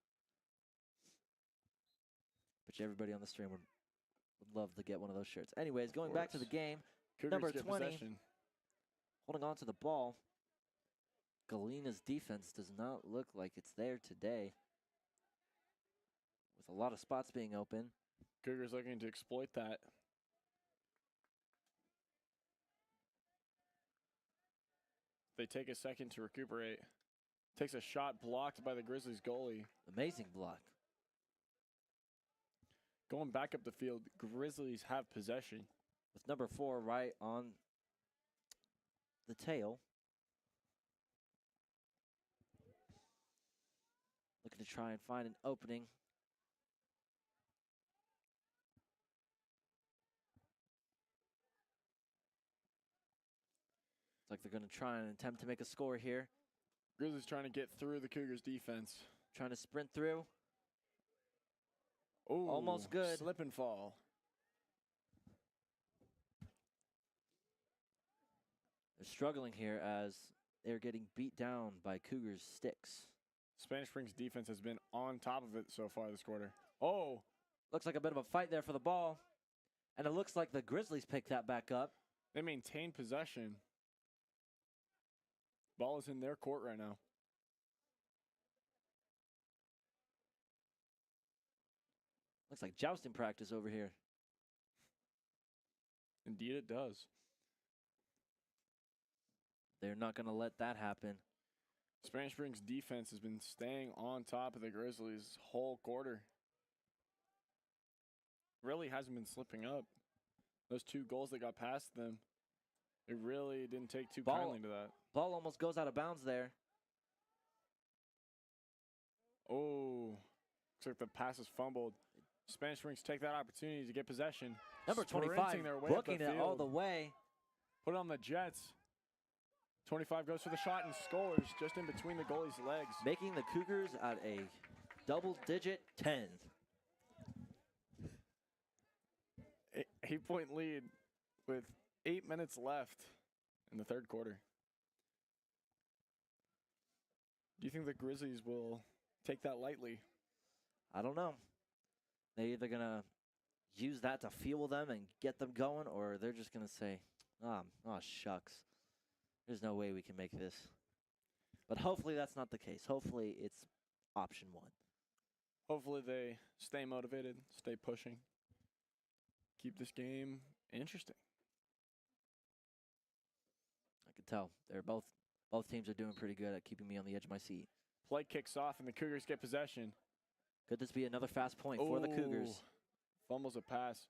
Bet you everybody on the stream would love to get one of those shirts. Anyways, going back to the game, Cougars number get 20, possession. holding on to the ball. Galena's defense does not look like it's there today, with a lot of spots being open. Cougars looking to exploit that. They take a second to recuperate. Takes a shot blocked by the Grizzlies goalie. Amazing block. Going back up the field, Grizzlies have possession. With number 4 right on the tail. Looking to try and find an opening. It's like they're going to try and attempt to make a score here. Grizzlies trying to get through the Cougars defense. Trying to sprint through. Oh, almost good. Slip and fall. They're struggling here as they're getting beat down by Cougars sticks. Spanish Springs defense has been on top of it so far this quarter. Oh. Looks like a bit of a fight there for the ball. And it looks like the Grizzlies picked that back up. They maintain possession. Ball is in their court right now. Looks like jousting practice over here. Indeed it does. They're not going to let that happen. Spanish Springs defense has been staying on top of the Grizzlies whole quarter. Really hasn't been slipping up. Those 2 goals that got past them, it really didn't take too kindly to that. Ball almost goes out of bounds there. Oh, looks like the pass is fumbled. Spanish Springs take that opportunity to get possession. Number 25, their way booking up the it all field. the way. Put it on the Jets. 25 goes for the shot and scores just in between the goalie's legs. Making the Cougars at a double-digit 10. 8-point lead with 8 minutes left in the third quarter. Do you think the Grizzlies will take that lightly? I don't know. They're either going to use that to fuel them and get them going, or they're just going to say, oh, shucks. There's no way we can make this. But hopefully that's not the case. Hopefully it's option one. Hopefully they stay motivated, stay pushing, keep this game interesting. I can tell. They're both teams are doing pretty good at keeping me on the edge of my seat. Play kicks off and the Cougars get possession. Could this be another fast point for the Cougars? Fumbles a pass.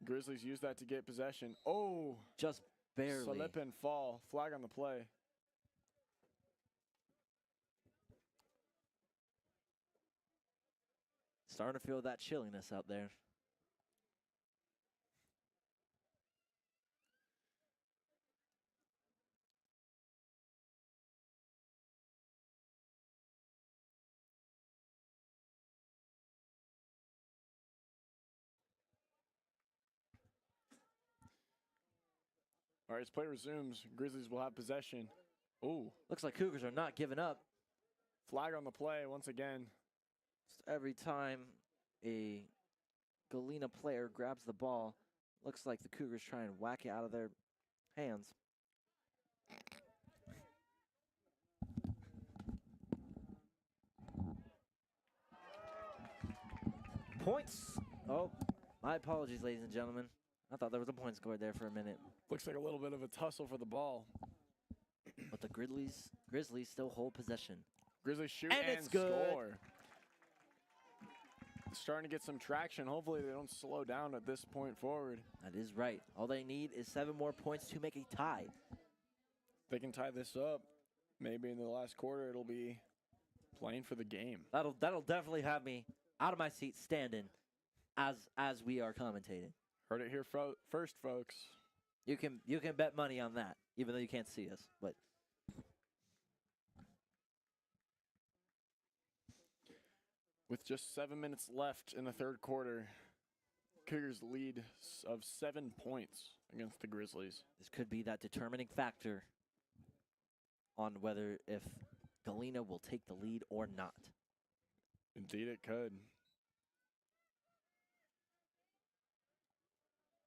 Grizzlies use that to get possession. Oh! Just barely. Slip and fall. Flag on the play. Starting to feel that chilliness out there. All right, as play resumes, Grizzlies will have possession. Ooh. Looks like Cougars are not giving up. Flag on the play once again. Every time a Galena player grabs the ball, looks like the Cougars try and whack it out of their hands. Points. Oh, my apologies, ladies and gentlemen. I thought there was a point scored there for a minute. Looks like a little bit of a tussle for the ball. But the Grizzlies still hold possession. Grizzlies shoot and it's good. Score. Starting to get some traction. Hopefully they don't slow down at this point forward. That is right. All they need is 7 more points to make a tie. They can tie this up. Maybe in the last quarter it'll be playing for the game. That'll definitely have me out of my seat standing as we are commentating. Heard it here first, folks. You can bet money on that, even though you can't see us. But with just 7 minutes left in the third quarter, Cougars lead of 7 points against the Grizzlies. This could be that determining factor on whether if Galena will take the lead or not. Indeed it could.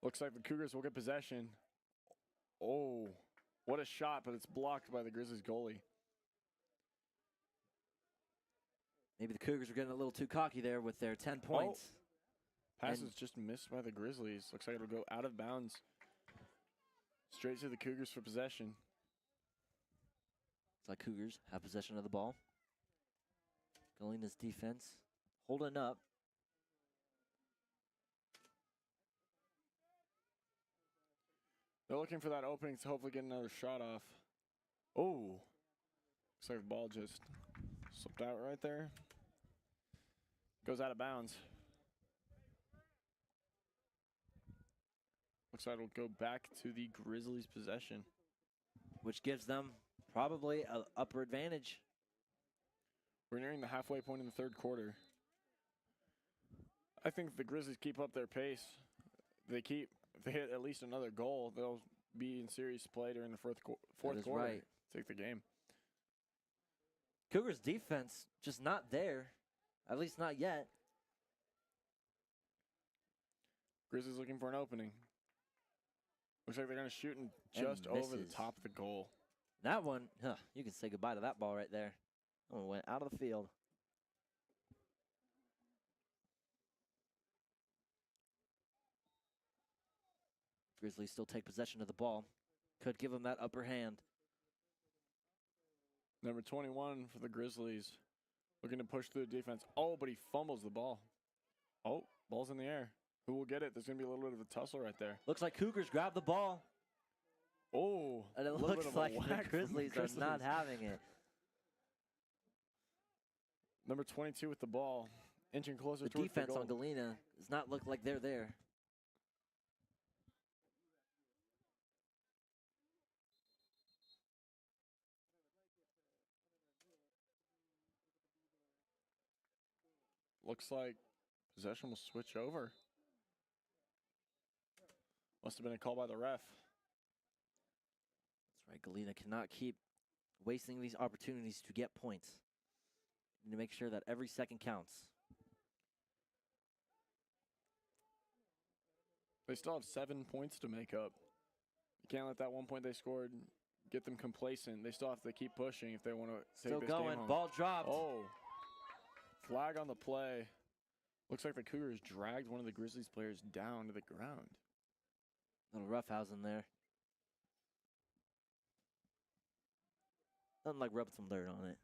Looks like the Cougars will get possession. Oh, what a shot, but it's blocked by the Grizzlies goalie. Maybe the Cougars are getting a little too cocky there with their 10 points. Pass is just missed by the Grizzlies. Looks like it'll go out of bounds. Straight to the Cougars for possession. It's like Cougars have possession of the ball. Galena's defense holding up. They're looking for that opening to hopefully get another shot off. Oh, looks like the ball just slipped out right there. Goes out of bounds. Looks like it'll go back to the Grizzlies' possession. Which gives them probably an upper advantage. We're nearing the halfway point in the third quarter. I think if the Grizzlies keep up their pace, if they hit at least another goal, they'll be in serious play during the fourth quarter. Right. Take the game. Cougars defense just not there, at least not yet. Grizzlies looking for an opening. Looks like they're going to shoot just over the top of the goal. That one, you can say goodbye to that ball right there. That one went out of the field. Grizzlies still take possession of the ball. Could give them that upper hand. Number 21 for the Grizzlies. Looking to push through the defense. Oh, but he fumbles the ball. Oh, ball's in the air. Who will get it? There's going to be a little bit of a tussle right there. Looks like Cougars grab the ball. Oh. And it looks like the Grizzlies are not having it. Number 22 with the ball. Inching closer towards the defense goal. on Galena does not look like they're there. looks like possession will switch over. Must have been a call by the ref. That's right. Galena cannot keep wasting these opportunities to get points. You need to make sure that every second counts. They still have 7 points to make up. You can't let that 1 point they scored get them complacent. They still have to keep pushing if they want to take Still this going. game home. Ball dropped. Oh. Flag on the play. Looks like the Cougars dragged one of the Grizzlies players down to the ground. Little roughhousing there. Nothing like rubbing some dirt on it.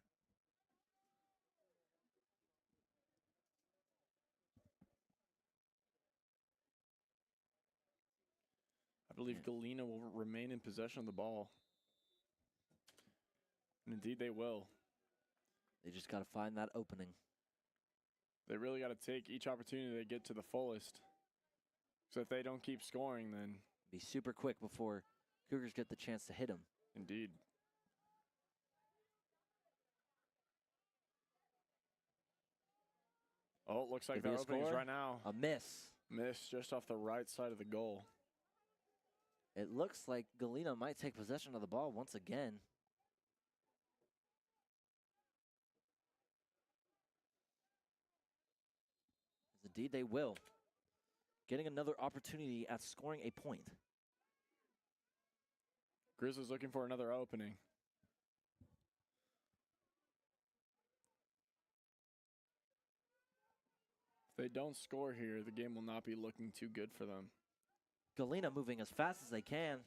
I believe Galena will remain in possession of the ball. And indeed they will. They just got to find that opening. They really got to take each opportunity they get to the fullest. So if they don't keep scoring, then... Be super quick before Cougars get the chance to hit them. Indeed. Oh, it looks like Could be their a openings score. right now. A miss. Miss just off the right side of the goal. It looks like Galena might take possession of the ball once again. Indeed, they will. Getting another opportunity at scoring a point. Grizzlies looking for another opening. If they don't score here, the game will not be looking too good for them. Galena moving as fast as they can.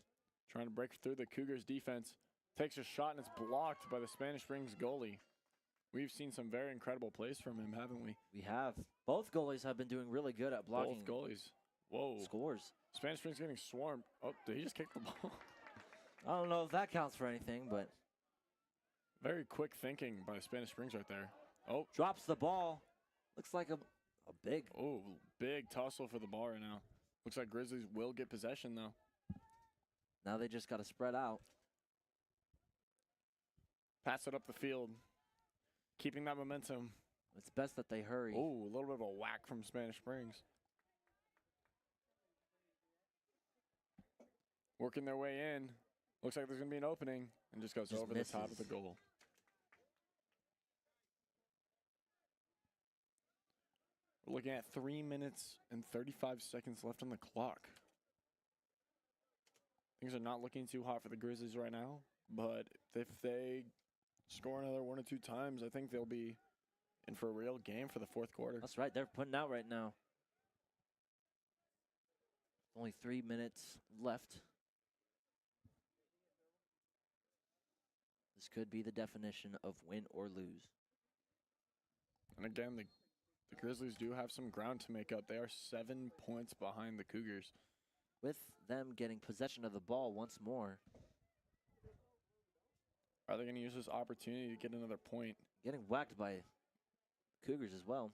Trying to break through the Cougars' defense. Takes a shot and it's blocked by the Spanish Springs goalie. We've seen some very incredible plays from him, haven't we? We have. Both goalies have been doing really good at blocking Both goalies. Whoa. scores. Spanish Springs getting swarmed. Oh, did he just kick the ball? I don't know if that counts for anything, but Very quick thinking by Spanish Springs right there. Oh, drops the ball. Looks like a big. oh, big tussle for the ball right now. Looks like Grizzlies will get possession, though. Now they just got to spread out. Pass it up the field. Keeping that momentum. It's best that they hurry. Oh, a little bit of a whack from Spanish Springs. Working their way in. Looks like there's going to be an opening. And just goes Just over the top of the misses. goal. We're looking at 3 minutes and 35 seconds left on the clock. Things are not looking too hot for the Grizzlies right now. But if they score another 1 or 2 times, I think they'll be in for a real game for the fourth quarter. That's right. They're putting out right now. Only 3 minutes left. This could be the definition of win or lose. And again, the Grizzlies do have some ground to make up. They are 7 points behind the Cougars. With them getting possession of the ball once more. Are they going to use this opportunity to get another point? Getting whacked by Cougars as well.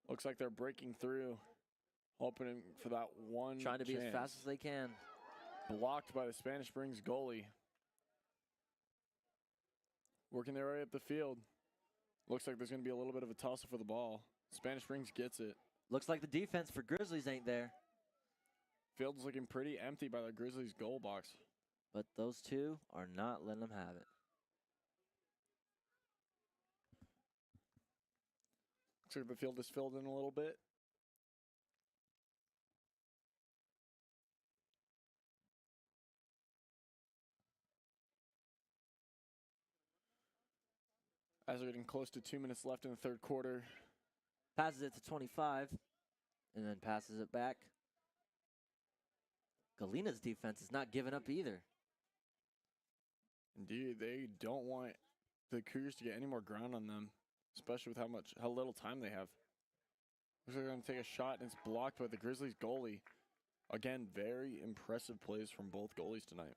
Looks like they're breaking through, hoping for that one Trying to be as chance. fast as they can. Blocked by the Spanish Springs goalie. Working their way up the field. Looks like there's going to be a little bit of a tussle for the ball. Spanish Springs gets it. Looks like the defense for Grizzlies ain't there. Field's looking pretty empty by the Grizzlies goal box. But those two are not letting them have it. Looks like the field is filled in a little bit. As we're getting close to 2 minutes left in the third quarter. Passes it to 25 and then passes it back. Galena's defense is not giving up either. Indeed, they don't want the Cougars to get any more ground on them, especially with how little time they have. Looks like they're going to take a shot, and it's blocked by the Grizzlies goalie. Again, very impressive plays from both goalies tonight.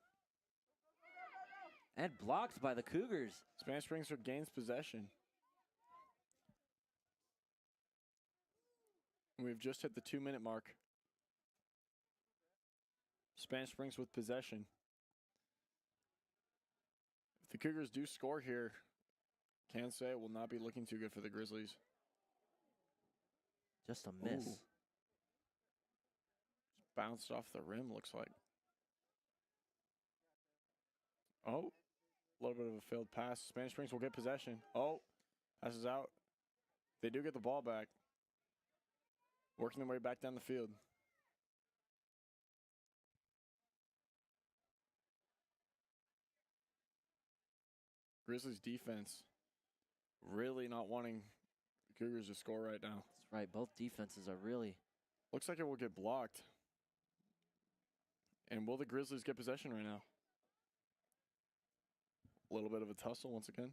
And blocked by the Cougars. Spanish Springs regains possession. We've just hit the 2-minute mark. Spanish Springs with possession. If the Cougars do score here, Can't say it will not be looking too good for the Grizzlies. Just a miss. Ooh. Bounced off the rim, looks like. Oh, a little bit of a failed pass. Spanish Springs will get possession. Oh, passes out. They do get the ball back. Working their way back down the field. Grizzlies defense really not wanting the Cougars to score right now. That's right. Both defenses are really. Looks like it will get blocked. And will the Grizzlies get possession right now? A little bit of a tussle once again.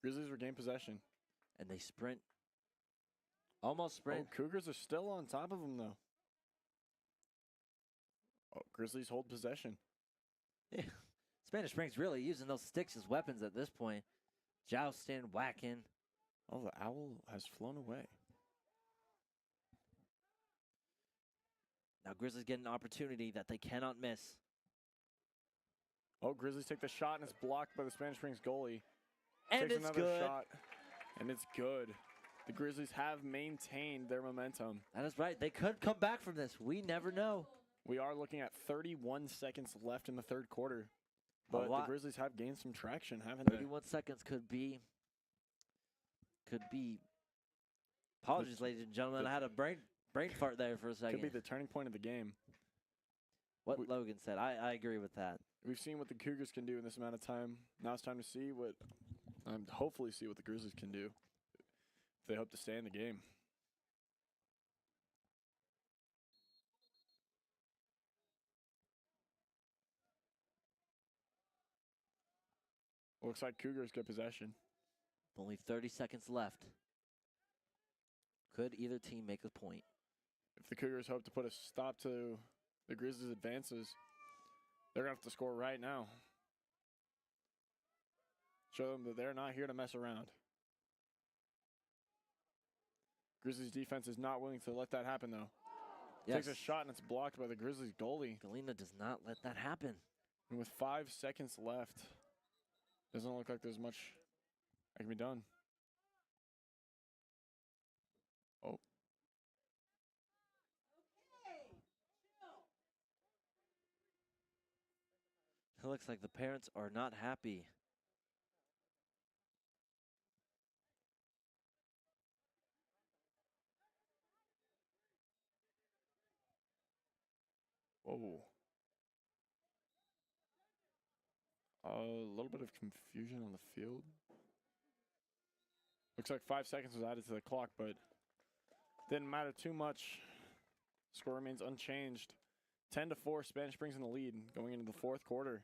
Grizzlies regain possession. And they sprint. Almost sprint. Oh, Cougars are still on top of them, though. Oh, Grizzlies hold possession. Yeah. Spanish Springs really using those sticks as weapons at this point. Jousting, whacking. Oh, the owl has flown away. Now Grizzlies get an opportunity that they cannot miss. Oh, Grizzlies take the shot, and it's blocked by the Spanish Springs goalie. And Takes it's another good. shot, and it's good. The Grizzlies have maintained their momentum. That is right. They could come back from this. We never know. We are looking at 31 seconds left in the third quarter. But the Grizzlies have gained some traction, haven't they? 31 seconds could be. Apologies, ladies and gentlemen. I had a brain fart there for a second. Could be the turning point of the game. What Logan said. I agree with that. We've seen what the Cougars can do in this amount of time. Now it's time to see hopefully see what the Grizzlies can do if they hope to stay in the game. Looks like Cougars get possession. Only 30 seconds left. Could either team make a point? If the Cougars hope to put a stop to the Grizzlies' advances, they're going to have to score right now. Show them that they're not here to mess around. Grizzlies' defense is not willing to let that happen, though. Yes. Takes a shot, and it's blocked by the Grizzlies goalie. Galena does not let that happen. And with 5 seconds left, doesn't look like there's much that can be done. Oh. It looks like the parents are not happy. Whoa. A little bit of confusion on the field. Looks like 5 seconds was added to the clock, but didn't matter too much. Score remains unchanged. 10-4, Spanish Springs in the lead going into the fourth quarter.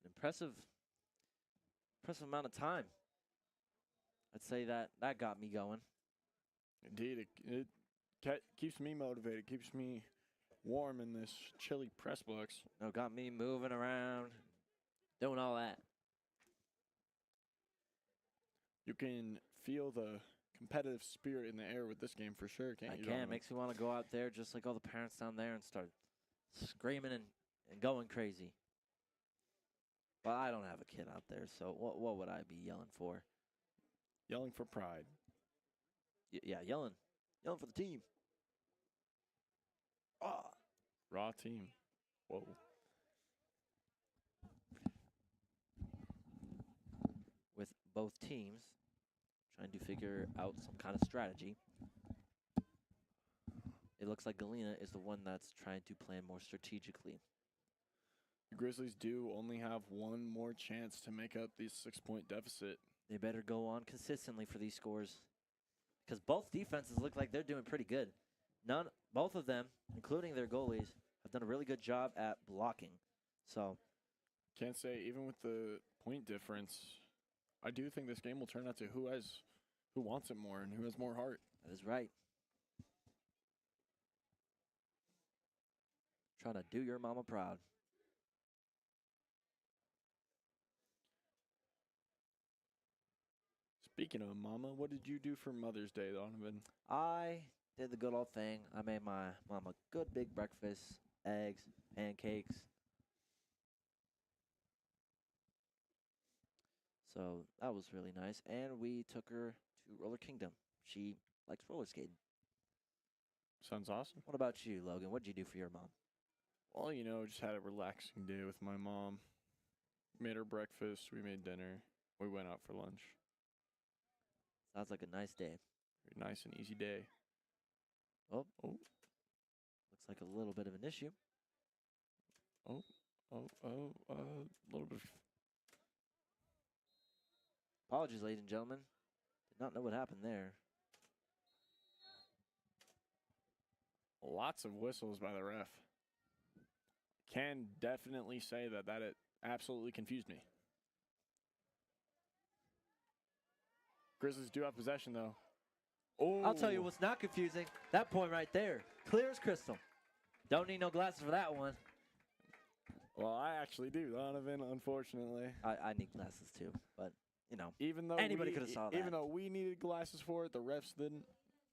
An impressive amount of time. I'd say that got me going. Indeed, it keeps me motivated, keeps me warm in this chilly press box. No, got me moving around, doing all that. You can feel the competitive spirit in the air with this game for sure, can't you? I can. Makes me want to go out there just like all the parents down there and start screaming and going crazy. But I don't have a kid out there, so what would I be yelling for? Yelling for pride. Yeah, yelling for the team. Raw team. Whoa. With both teams trying to figure out some kind of strategy. It looks like Galena is the one that's trying to plan more strategically. The Grizzlies do only have one more chance to make up this 6-point deficit. They better go on consistently for these scores. Because both defenses look like they're doing pretty good. Both of them, including their goalies, have done a really good job at blocking. So, can't say, even with the point difference, I do think this game will turn out to who wants it more and who has more heart. That is right. Trying to do your mama proud. Speaking of mama, what did you do for Mother's Day, Donovan? I did the good old thing. I made my mom a good big breakfast, eggs, pancakes. So that was really nice. And we took her to Roller Kingdom. She likes roller skating. Sounds awesome. What about you, Logan? What did you do for your mom? Well, just had a relaxing day with my mom. Made her breakfast. We made dinner. We went out for lunch. Sounds like a nice day. Very nice and easy day. Oh. Oh. Looks like a little bit of an issue. A little bit of... Apologies, ladies and gentlemen. Did not know what happened there. Lots of whistles by the ref. Can definitely say that it absolutely confused me. Grizzlies do have possession, though. Oh, I'll tell you what's not confusing. That point right there. Clear as crystal. Don't need no glasses for that one. Well, I actually do, Donovan, unfortunately. I need glasses too, but, Even though anybody could have saw that. Even though we needed glasses for it, the refs didn't.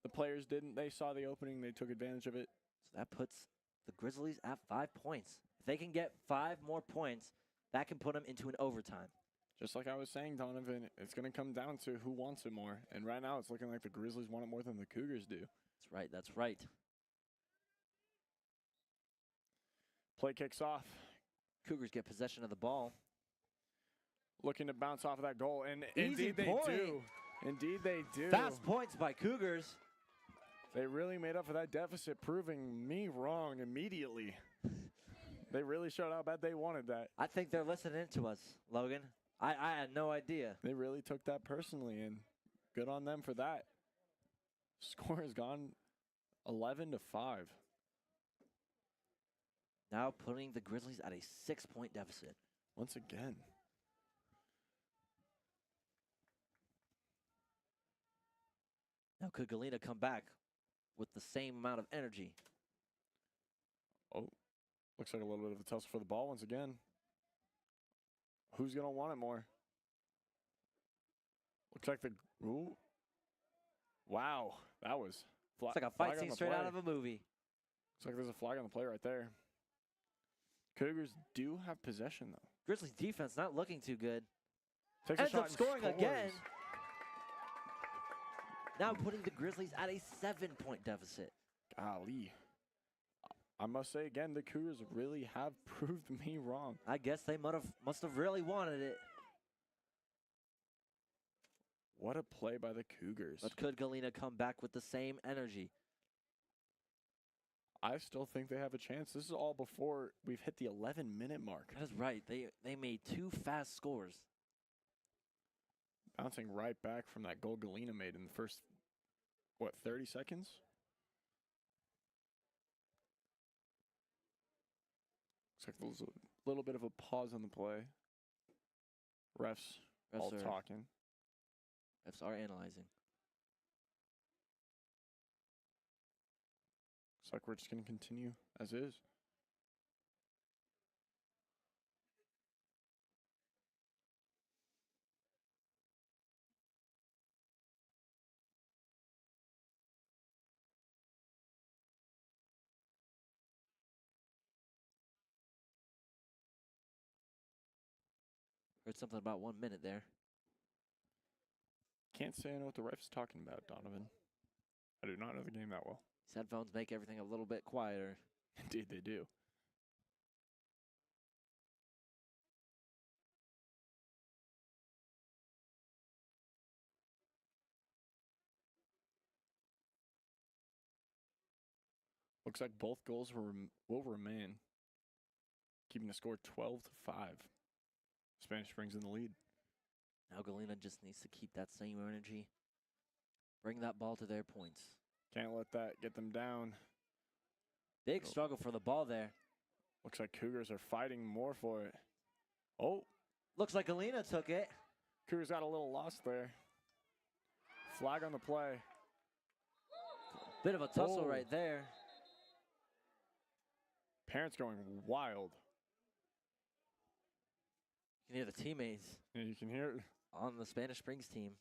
The players didn't. They saw the opening. They took advantage of it. So that puts the Grizzlies at 5 points. If they can get 5 more points, that can put them into an overtime. Just like I was saying, Donovan, it's going to come down to who wants it more. And right now, it's looking like the Grizzlies want it more than the Cougars do. That's right. That's right. Play kicks off. Cougars get possession of the ball. Looking to bounce off of that goal. And Easy indeed point. they do. Indeed they do. Fast points by Cougars. They really made up for that deficit, proving me wrong immediately. They really showed how bad they wanted that. I think they're listening to us, Logan. I had no idea. They really took that personally, and good on them for that. Score has gone 11-5. Now putting the Grizzlies at a 6-point deficit. Once again. Now could Galena come back with the same amount of energy? Oh, looks like a little bit of a tussle for the ball once again. Who's going to want it more? Looks like the... Ooh. Wow, that was... It's like a fight scene straight out of a movie. Looks like there's a flag on the play right there. Cougars do have possession, though. Grizzlies defense not looking too good. Takes a Ends shot up scoring and again. scores. Now putting the Grizzlies at a 7-point deficit. Golly. I must say again, the Cougars really have proved me wrong. I guess they must have really wanted it. What a play by the Cougars. But could Galena come back with the same energy? I still think they have a chance. This is all before we've hit the 11-minute mark. That is right. They made 2 fast scores. Bouncing right back from that goal Galena made in the first, 30 seconds? Looks like there was a little bit of a pause on the play. Refs all talking. Refs are analyzing. Looks like we're just going to continue as is. Heard something about 1 minute there. Can't say I know what the ref's talking about, Donovan. I do not know the game that well. These headphones make everything a little bit quieter. Indeed, they do. Looks like both goals will remain, keeping the score 12-5. Spanish Springs in the lead. Now Galena just needs to keep that same energy. Bring that ball to their points. Can't let that get them down. Big struggle for the ball there. Looks like Cougars are fighting more for it. Oh. Looks like Galena took it. Cougars got a little lost there. Flag on the play. Bit of a tussle right there. Parents going wild. You can hear the teammates. Yeah, you can hear it. On the Spanish Springs team.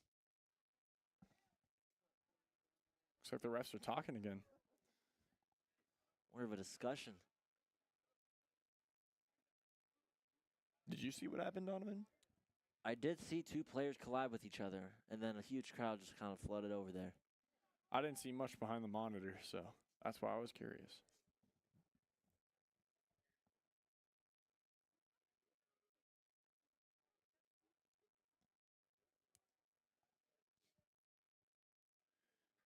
Looks like the refs are talking again. More of a discussion. Did you see what happened, Donovan? I did see two players collide with each other, and then a huge crowd just kind of flooded over there. I didn't see much behind the monitor, so that's why I was curious.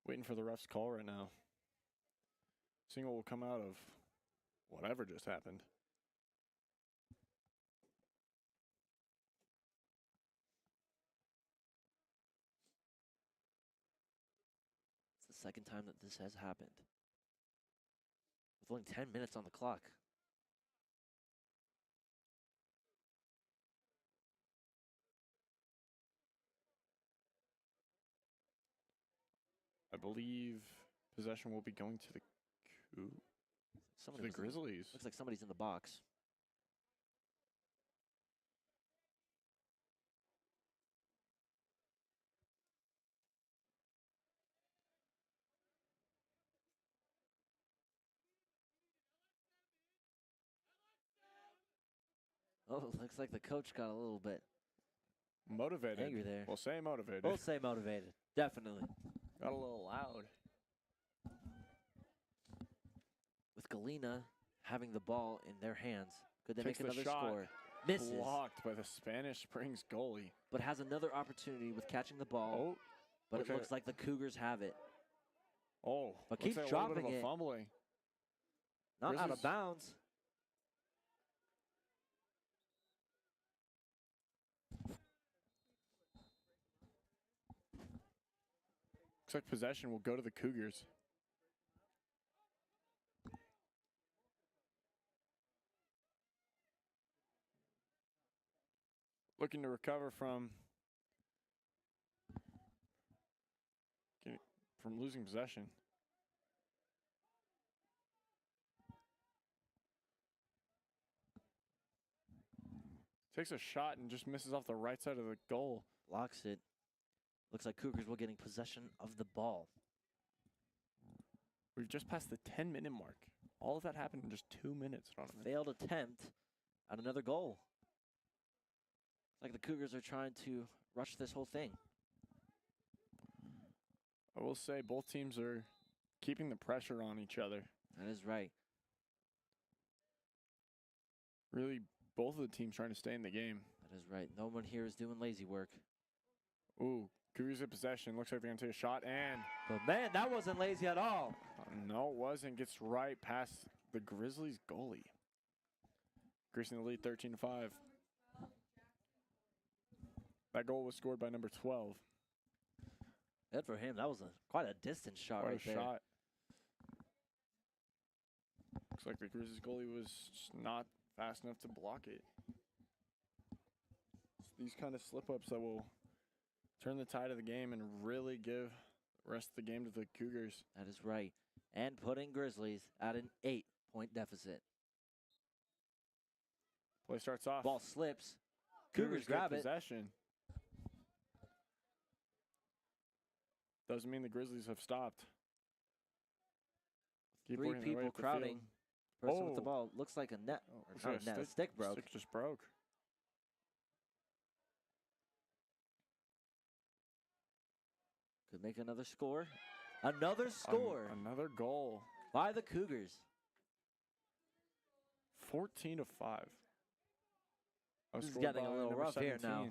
Waiting for the ref's call right now. Seeing what will come out of whatever just happened. It's the second time that this has happened. With only 10 minutes on the clock. I believe possession will be going to the Grizzlies. Looks like somebody's in the box. Oh, looks like the coach got a little bit Motivated. angry there. We'll say motivated. We'll say motivated. Definitely. Got a little loud. With Galena having the ball in their hands. Could they Takes make the another shot. score? Misses. Blocked by the Spanish Springs goalie. But has another opportunity with catching the ball. Oh, But okay. it looks like the Cougars have it. oh. But looks keeps like a little bit dropping of a it. fumbling. Not out of Grizzlies- bounds. Looks like possession will go to the Cougars. Looking to recover from losing possession. Takes a shot and just misses off the right side of the goal. Blocks it. Looks like Cougars will getting possession of the ball. We've just passed the 10-minute mark. All of that happened in just 2 minutes, Donovan. Failed attempt at another goal. It's like the Cougars are trying to rush this whole thing. I will say both teams are keeping the pressure on each other. That is right. Really, both of the teams trying to stay in the game. That is right. No one here is doing lazy work. Ooh, Cougars in possession. Looks like they're going to take a shot, and But man, that wasn't lazy at all. no, it wasn't. Gets right past the Grizzlies goalie. Increasing the lead 13-5. That goal was scored by number 12. Good for him. That was quite a distant shot What right a there. shot. Looks like the Grizzlies goalie was just not fast enough to block it. It's these kind of slip-ups that will turn the tide of the game and really give the rest of the game to the Cougars. That is right. And putting Grizzlies at an 8-point deficit. Play starts off. Ball slips. Cougars get grab it. possession. Doesn't mean the Grizzlies have stopped. Keep Three working their way people up the crowding. field. Person with the Oh. ball. Looks like a net. Oh, Or looks not like a net. A stick broke. Stick just broke. Could make another score. Another score Another goal. by the Cougars. 14-5. This is getting a little rough here now.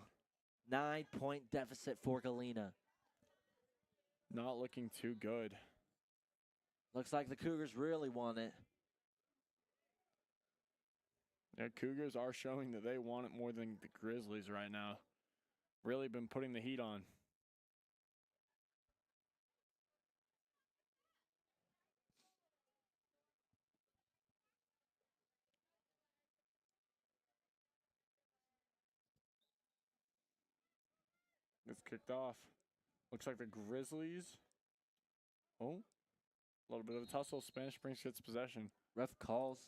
9-point deficit for Galena. Not looking too good. Looks like the Cougars really want it. Yeah, Cougars are showing that they want it more than the Grizzlies right now. Really been putting the heat on. It's kicked off. Looks like the Grizzlies. Oh, a little bit of a tussle. Spanish Springs gets possession. Ref calls.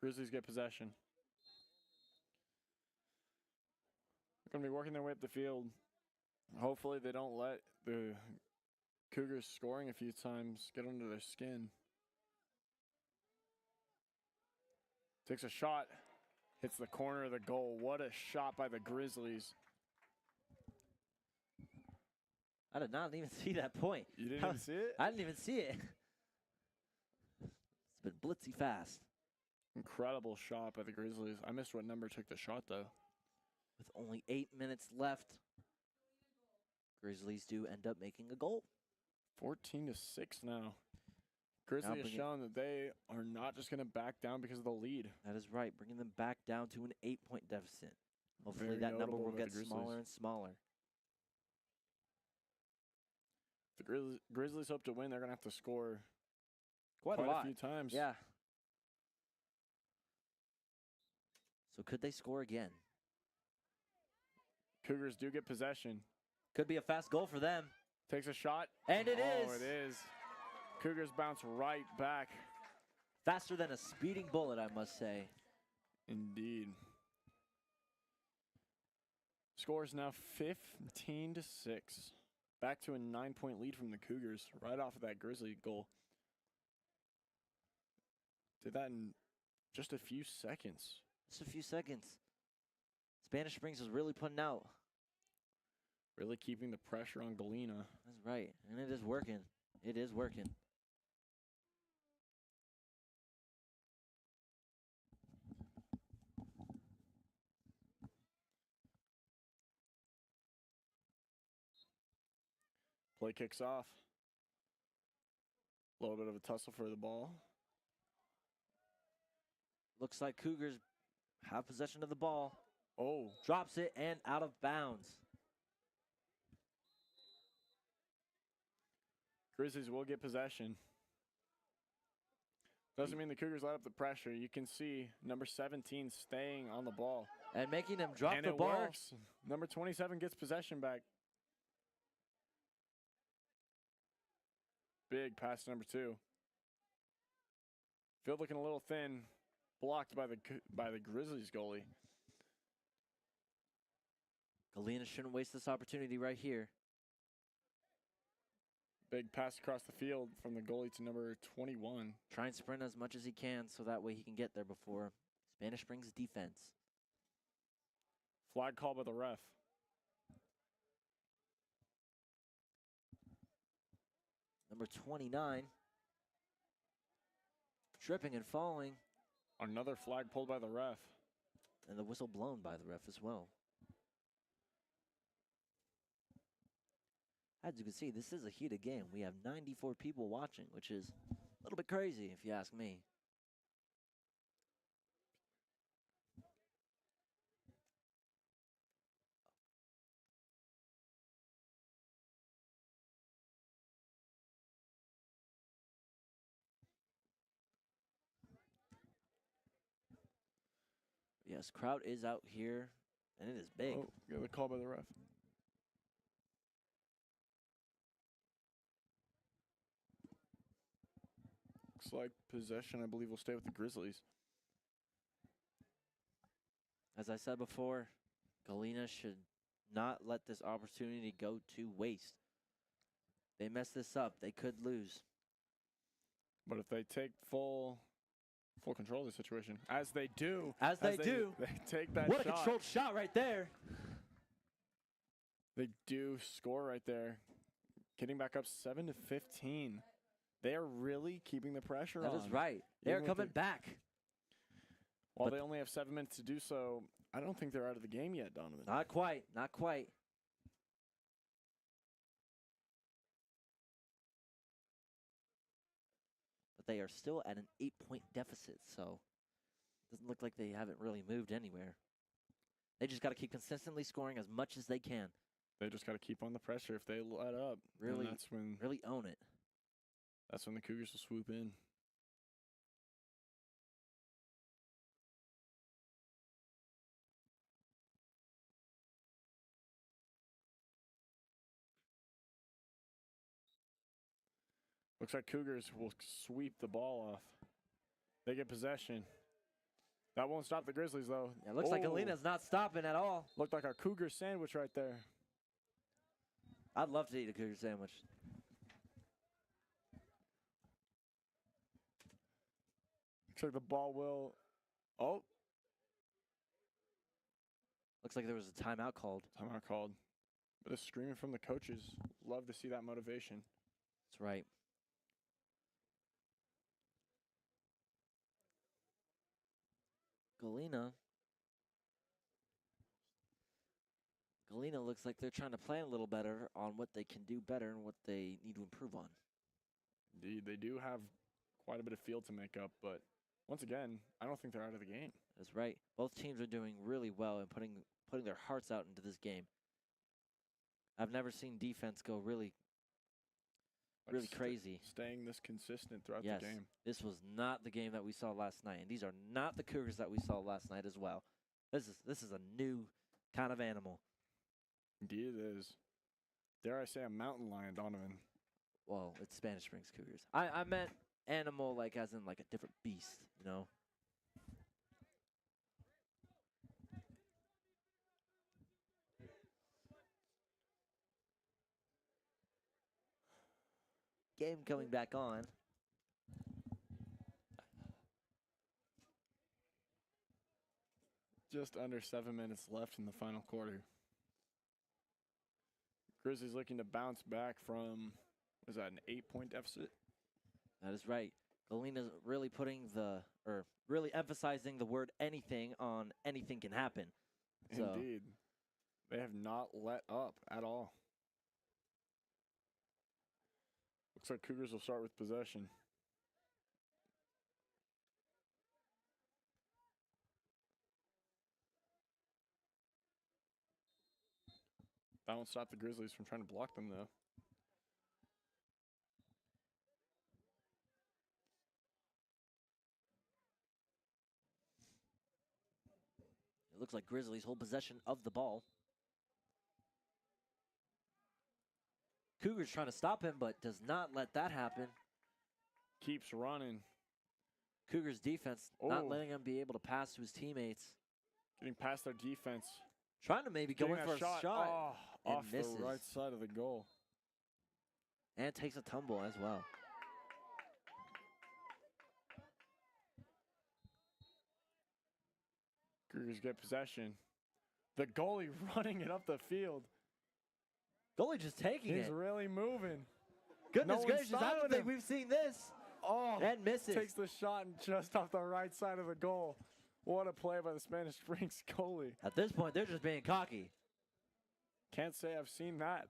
Grizzlies get possession. They're going to be working their way up the field. Hopefully they don't let the Cougars scoring a few times get under their skin. Takes a shot. Hits the corner of the goal. What a shot by the Grizzlies. I did not even see that point. You didn't even see it? I didn't even see it. It's been blitzy fast. Incredible shot by the Grizzlies. I missed what number took the shot, though. With only 8 minutes left, Grizzlies do end up making a goal. 14-6 now. Grizzlies has shown that they are not just going to back down because of the lead. That is right, bringing them back down to an 8-point deficit. Hopefully that number will get smaller and smaller. The Grizzlies hope to win. They're going to have to score quite a few times. Yeah. So could they score again? Cougars do get possession. Could be a fast goal for them. Takes a shot. And it is. Oh, it is. Cougars bounce right back. Faster than a speeding bullet, I must say. Indeed. Score is now 15-6. Back to a 9-point lead from the Cougars right off of that Grizzly goal. Did that in just a few seconds. Just a few seconds. Spanish Springs is really putting out. Really keeping the pressure on Galena. That's right. And it is working. It is working. Play kicks off. A little bit of a tussle for the ball. Looks like Cougars have possession of the ball. Oh. Drops it and out of bounds. Grizzlies will get possession. Doesn't mean the Cougars let up the pressure. You can see number 17 staying on the ball. And making them drop and the ball. Works. Number 27 gets possession back. Big pass number 2. Field looking a little thin. Blocked by the Grizzlies goalie. Galena shouldn't waste this opportunity right here. Big pass across the field from the goalie to number 21. Try and sprint as much as he can so that way he can get there before Spanish Springs defense. Flag call by the ref. Number 29. Tripping and falling. Another flag pulled by the ref. And the whistle blown by the ref as well. As you can see, this is a heated game. We have 94 people watching, which is a little bit crazy if you ask me. Yes, crowd is out here, and it is big. Oh, got the call by the ref. Looks like possession, I believe, will stay with the Grizzlies. As I said before, Galena should not let this opportunity go to waste. They mess this up, they could lose. But if they take full control of the situation, as they do. They do. They take that What shot. a controlled shot right there. They do score right there. Getting back up 7-15. They are really keeping the pressure on. That is right. They're coming back. While they only have 7 minutes to do so, I don't think they're out of the game yet, Donovan. Not quite. Not quite. But they are still at an 8-point deficit, so it doesn't look like they haven't really moved anywhere. They just got to keep consistently scoring as much as they can. They just got to keep on the pressure. If they let up, really, that's when really own it. That's when the Cougars will swoop in. Looks like Cougars will sweep the ball off. They get possession. That won't stop the Grizzlies, though. Yeah, it looks like Galena's not stopping at all. Looked like our Cougar sandwich right there. I'd love to eat a Cougar sandwich. Looks like the ball will... Oh. Looks like there was a timeout called. Timeout called. But the screaming from the coaches. Love to see that motivation. That's right. Galena looks like they're trying to plan a little better on what they can do better and what they need to improve on. Indeed, they do have quite a bit of field to make up, but once again, I don't think they're out of the game. That's right. Both teams are doing really well and putting their hearts out into this game. I've never seen defense go really crazy. Staying this consistent throughout Yes, the game. this was not the game that we saw last night, and these are not the Cougars that we saw last night as well. This is a new kind of animal. Indeed it is. Dare I say a mountain lion, Donovan. Well, it's Spanish Springs Cougars. I meant animal like as in like a different beast, you know? Game coming back on. Just under 7 minutes left in the final quarter. Grizzlies looking to bounce back from, was that an 8-point deficit? That is right. Galena's really really emphasizing the word anything on anything can happen. So, Indeed. They have not let up at all. Looks like Cougars will start with possession. That won't stop the Grizzlies from trying to block them, though. it looks like Grizzlies hold possession of the ball. Cougars trying to stop him, but does not let that happen. Keeps running. Cougars defense not letting him be able to pass to his teammates. Getting past their defense. Trying to maybe go in for a shot. Oh, and off misses. the right side of the goal. And takes a tumble as well. Cougars get possession. The goalie running it up the field. Goalie just taking it. He's really moving. Goodness No gracious, I don't stopping think him. we've seen this. Oh, And misses. takes the shot and just off the right side of the goal. What a play by the Spanish Springs goalie. At this point, they're just being cocky. Can't say I've seen that.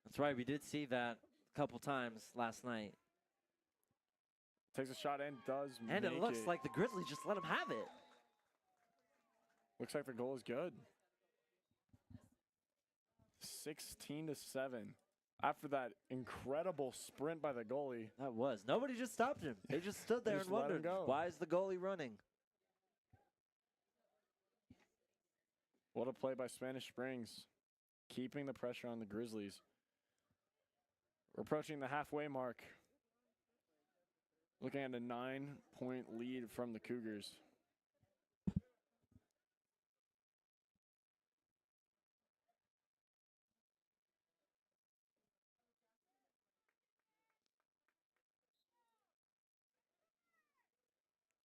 That's right, we did see that a couple times last night. Takes a shot and does And make it looks like the Grizzlies just let him have it. Looks like the goal is good. 16-7. After that incredible sprint by the goalie. That was. Nobody just stopped him. They just stood there Just and let him wondered, go. why is the goalie running? What a play by Spanish Springs. Keeping the pressure on the Grizzlies. We're approaching the halfway mark. Looking at a 9-point lead from the Cougars.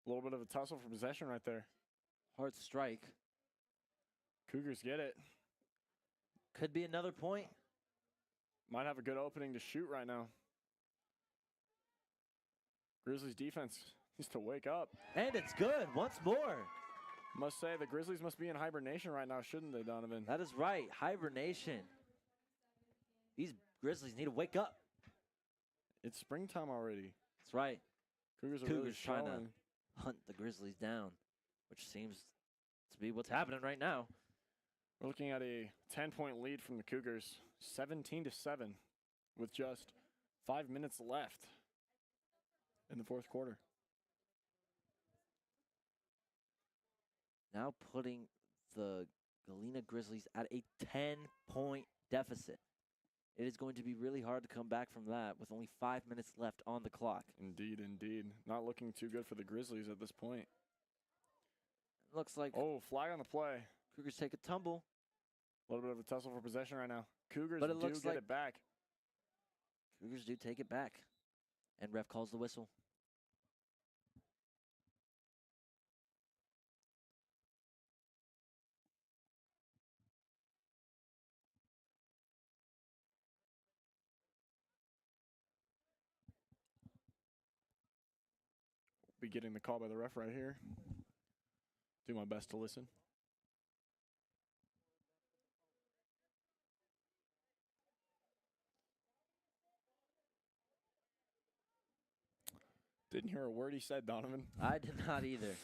A little bit of a tussle for possession right there. Hard strike. Cougars get it. Could be another point. Might have a good opening to shoot right now. Grizzlies defense needs to wake up. And it's good once more. Must say the Grizzlies must be in hibernation right now, shouldn't they, Donovan? That is right. Hibernation. These Grizzlies need to wake up. It's springtime already. That's right. Cougars are Cougars really trying to showing. hunt the Grizzlies down, which seems to be what's happening right now. We're looking at a 10-point lead from the Cougars, 17-7, with just 5 minutes left in the fourth quarter. Now putting the Galena Grizzlies at a 10-point deficit. It is going to be really hard to come back from that with only 5 minutes left on the clock. Indeed, indeed. Not looking too good for the Grizzlies at this point. Looks like Oh, flag on the play. Cougars take a tumble. A little bit of a tussle for possession right now. Cougars But it do looks get like- it back. Cougars do take it back. And ref calls the whistle. be getting the call by the ref right here. Do my best to listen. Didn't hear a word he said, Donovan. I did not either.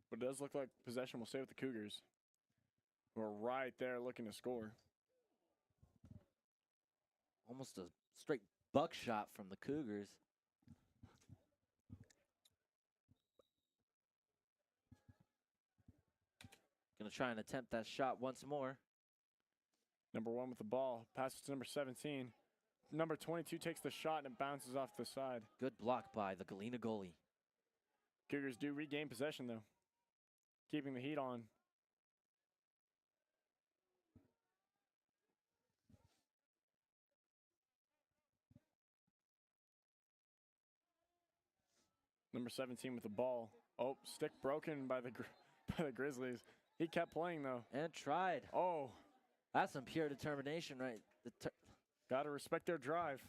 But it does look like possession will stay with the Cougars. We're right there looking to score. Almost a straight buckshot from the Cougars. Going to try and attempt that shot once more. Number 1 with the ball. Passes to number 17. Number 22 takes the shot and it bounces off the side. Good block by the Galena goalie. Cougars do regain possession, though. Keeping the heat on. Number 17 with the ball. Oh, stick broken by the Grizzlies. He kept playing, though. And tried. Oh. That's some pure determination, right? Got to respect their drive.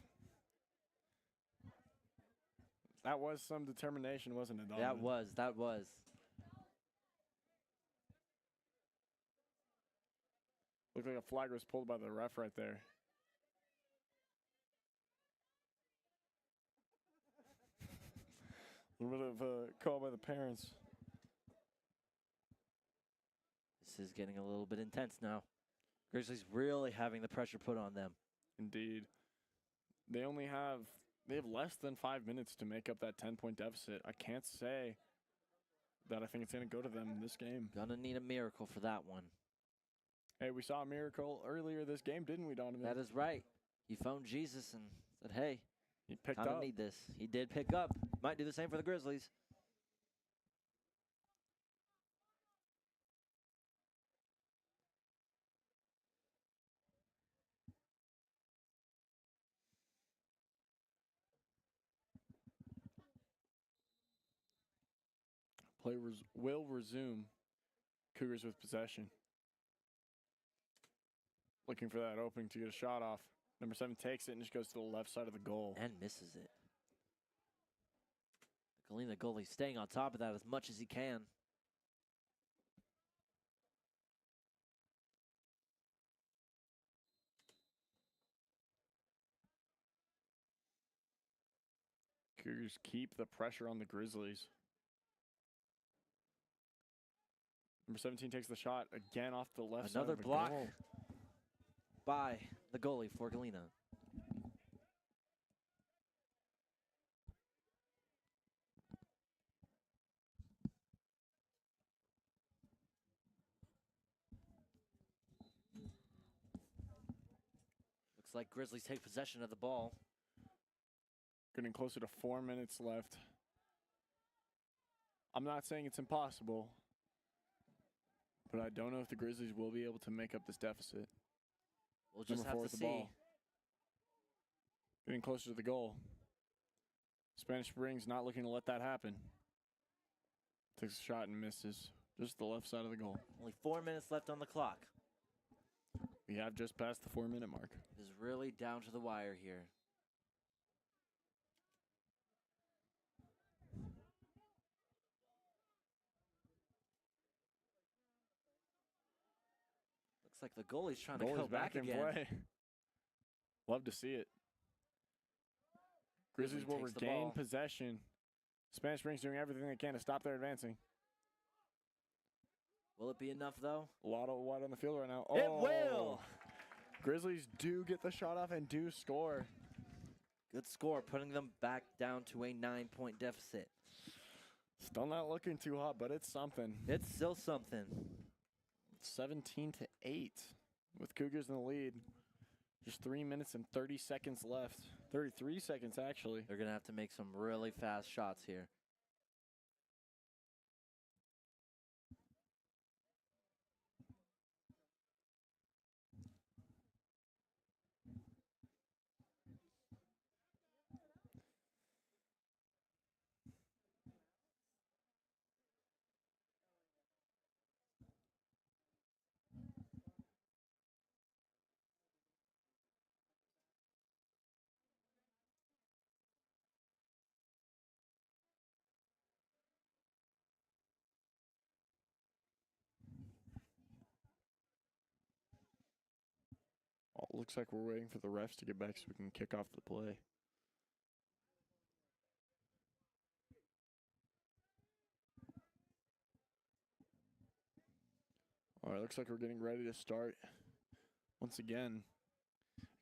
That was some determination, wasn't it, Donovan? That was. Looked like a flag was pulled by the ref right there. A little bit of a call by the parents. This is getting a little bit intense now. Grizzlies really having the pressure put on them. Indeed. They have less than 5 minutes to make up that 10-point deficit. I can't say that I think it's going to go to them in this game. Gonna need a miracle for that one. Hey, we saw a miracle earlier this game, didn't we, Donovan? That is right. He phoned Jesus and said, hey, he picked I up. need this. He did pick up. Might do the same for the Grizzlies. Play will resume. Cougars with possession. Looking for that opening to get a shot off. Number 7 takes it and just goes to the left side of the goal. And misses it. The Galena goalie staying on top of that as much as he can. Cougars keep the pressure on the Grizzlies. Number 17 takes the shot again off the left side of the block goal. By the goalie for Galena. Looks like Grizzlies take possession of the ball. Getting closer to 4 minutes left. I'm not saying it's impossible, but I don't know if the Grizzlies will be able to make up this deficit. We'll just have to see. Getting closer to the goal. Spanish Springs not looking to let that happen. Takes a shot and misses. Just the left side of the goal. Only 4 minutes left on the clock. We have just passed the 4-minute mark. It is really down to the wire here. Looks like the goalie's trying to go back in again. play. Love to see it. Grizzlies will regain possession. Spanish Springs doing everything they can to stop their advancing. Will it be enough, though? A lot of white on the field right now. It will! Grizzlies do get the shot off and do score. Good score, putting them back down to a 9-point deficit. Still not looking too hot, but it's something. It's still something. 17-8 with Cougars in the lead. Just 3 minutes and 30 seconds left. 33 seconds, actually. They're going to have to make some really fast shots here. looks like we're waiting for the refs to get back so we can kick off the play. All right, looks like we're getting ready to start once again.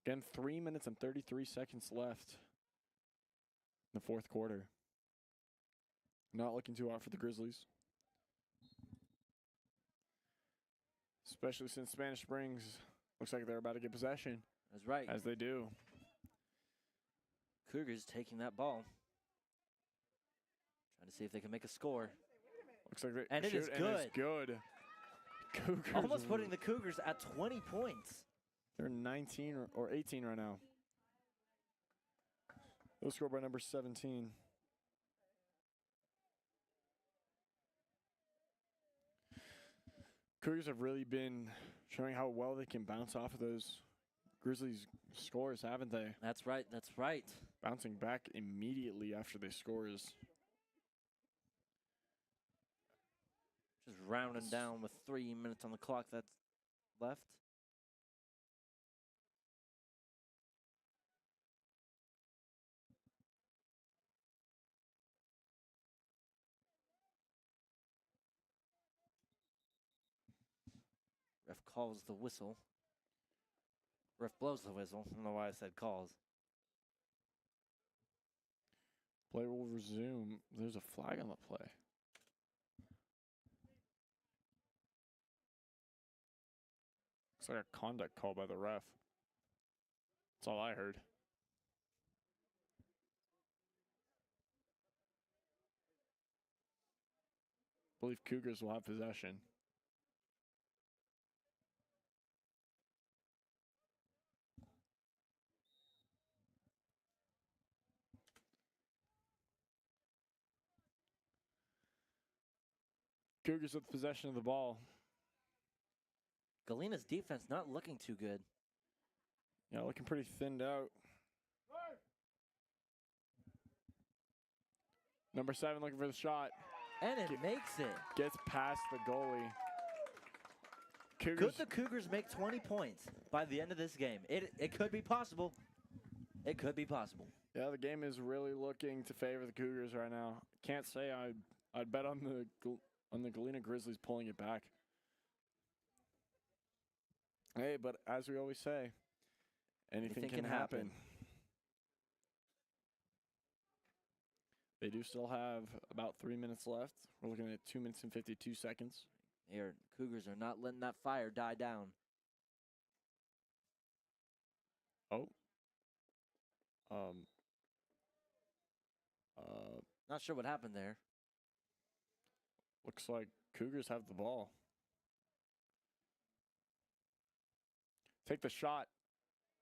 Again, 3 minutes and 33 seconds left in the fourth quarter. Not looking too hot for the Grizzlies. Especially since Spanish Springs looks like they're about to get possession. That's right. As they do. Cougars taking that ball. Trying to see if they can make a score. Looks like they And it is and good. it's good. Cougars Almost putting the Cougars at 20 points. They're 19 or 18 right now. They'll score by number 17. Cougars have really been showing how well they can bounce off of those Grizzlies scores, haven't they? That's right. That's right. Bouncing back immediately after they scores. Just rounding down with 3 minutes on the clock that's left. Ref calls the whistle. Ref blows the whistle. I don't know why I said calls. Play will resume. There's a flag on the play. It's like a conduct call by the ref. That's all I heard. I believe Cougars will have possession. Cougars with possession of the ball. Galena's defense not looking too good. Yeah, looking pretty thinned out. Number 7 looking for the shot. And it makes it. Gets past the goalie. Could the Cougars make 20 points by the end of this game? It could be possible. It could be possible. Yeah, the game is really looking to favor the Cougars right now. Can't say I'd bet on the Galena Grizzlies pulling it back. Hey, but as we always say, anything can happen. They do still have about 3 minutes left. We're looking at 2 minutes and 52 seconds. Here, Cougars are not letting that fire die down. Oh. Not sure what happened there. Looks like Cougars have the ball. Take the shot.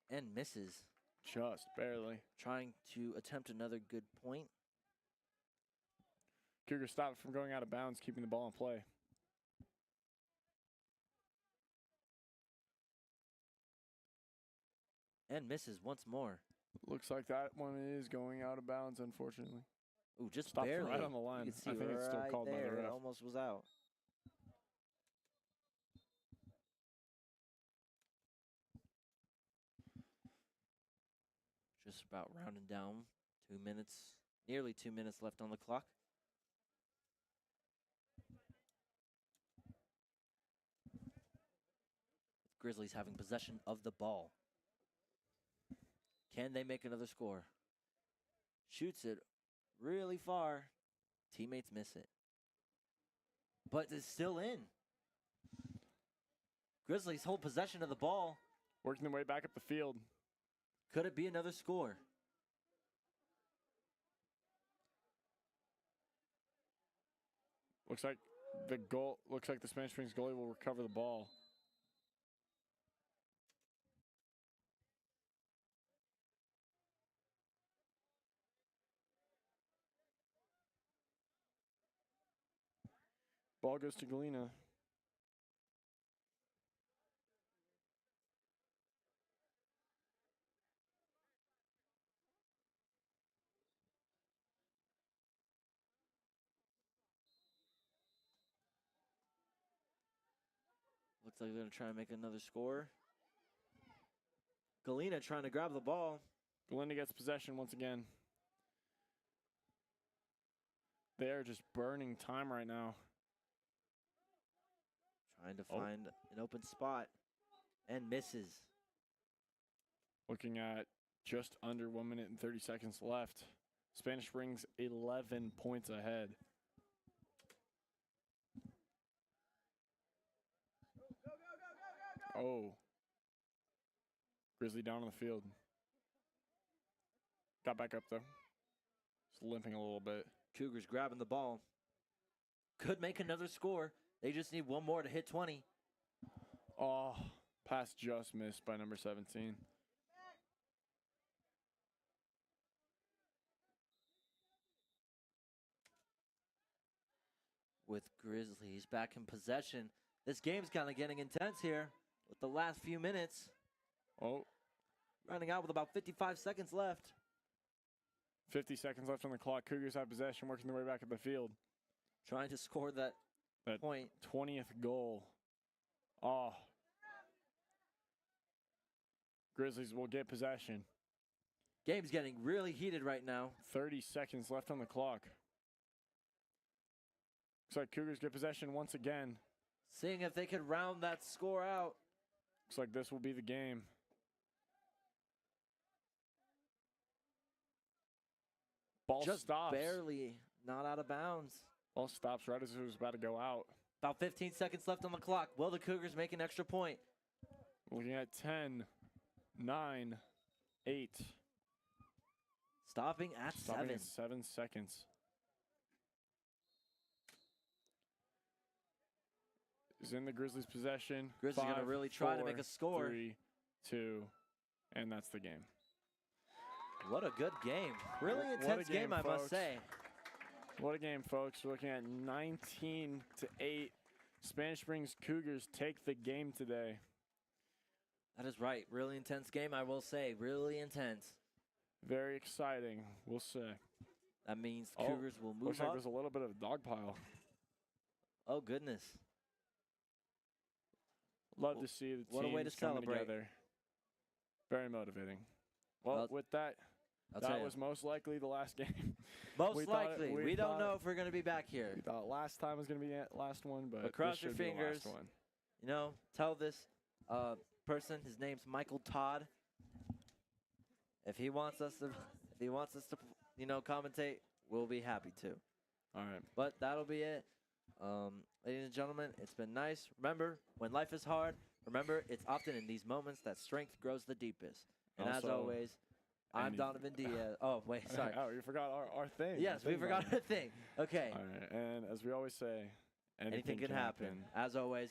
And misses. Just barely. Trying to attempt another good point. Cougars stopped from going out of bounds, keeping the ball in play. And misses once more. Looks like that one is going out of bounds, unfortunately. Ooh, just Stopped barely. right on the line. You can see I think it's still right called by the there. It ref. almost was out. Just about rounding down. 2 minutes, nearly 2 minutes left on the clock. Grizzlies having possession of the ball. Can they make another score? Shoots it really far. Teammates miss it. But it's still in. Grizzlies hold possession of the ball. Working their way back up the field. Could it be another score? Looks like the Spanish Springs goalie will recover the ball. Ball goes to Galena. Looks like they're going to try and make another score. Galena trying to grab the ball. Galena gets possession once again. They are just burning time right now. Trying to find an open spot and misses. Looking at just under 1 minute and 30 seconds left. Spanish Springs 11 points ahead. Oh. Grizzly down on the field. Got back up, though. Just limping a little bit. Cougars grabbing the ball. Could make another score. They just need one more to hit 20. Oh, pass just missed by number 17. With Grizzlies back in possession. This game's kind of getting intense here with the last few minutes. Oh. Running out with about 55 seconds left. 50 seconds left on the clock. Cougars have possession, working their way back up the field. Trying to score that point. 20th goal. Oh. Grizzlies will get possession. Game's getting really heated right now. 30 seconds left on the clock. Looks like Cougars get possession once again. Seeing if they could round that score out. Looks like this will be the game. Ball Just stops. barely not out of bounds. Ball stops right as it was about to go out. About 15 seconds left on the clock. Will the Cougars make an extra point? Looking at 10, 9, 8. Stopping at 7. At 7 seconds. Is in the Grizzlies' possession. Grizzlies are going to really try to make a score. 3, 2, and that's the game. What a good game. Really intense game, I must say. What a game, folks. We're looking at 19-8. Spanish Springs Cougars take the game today. That is right. Really intense game, I will say. Really intense. Very exciting, we'll say. That means Cougars will move looks up. like there's a little bit of a dog pile. Oh, goodness. Love to see the teams what a way to coming celebrate. together. Very motivating. Well, with that, that was most likely the last game. Most likely. We don't know if we're going to be back here. We thought last time was going to be the last one, but cross your this should be the fingers. last one. You know, tell this person, his name's Michael Todd. If he wants us to, you know, commentate, we'll be happy to. All right. But that'll be it. Ladies and gentlemen, it's been nice. Remember, when life is hard, remember, it's often in these moments that strength grows the deepest. And as always, I'm Donovan Diaz. Oh, wait, sorry. Oh, you forgot our thing. Yes, we forgot our thing. Okay. All right. And as we always say, anything can happen. As always,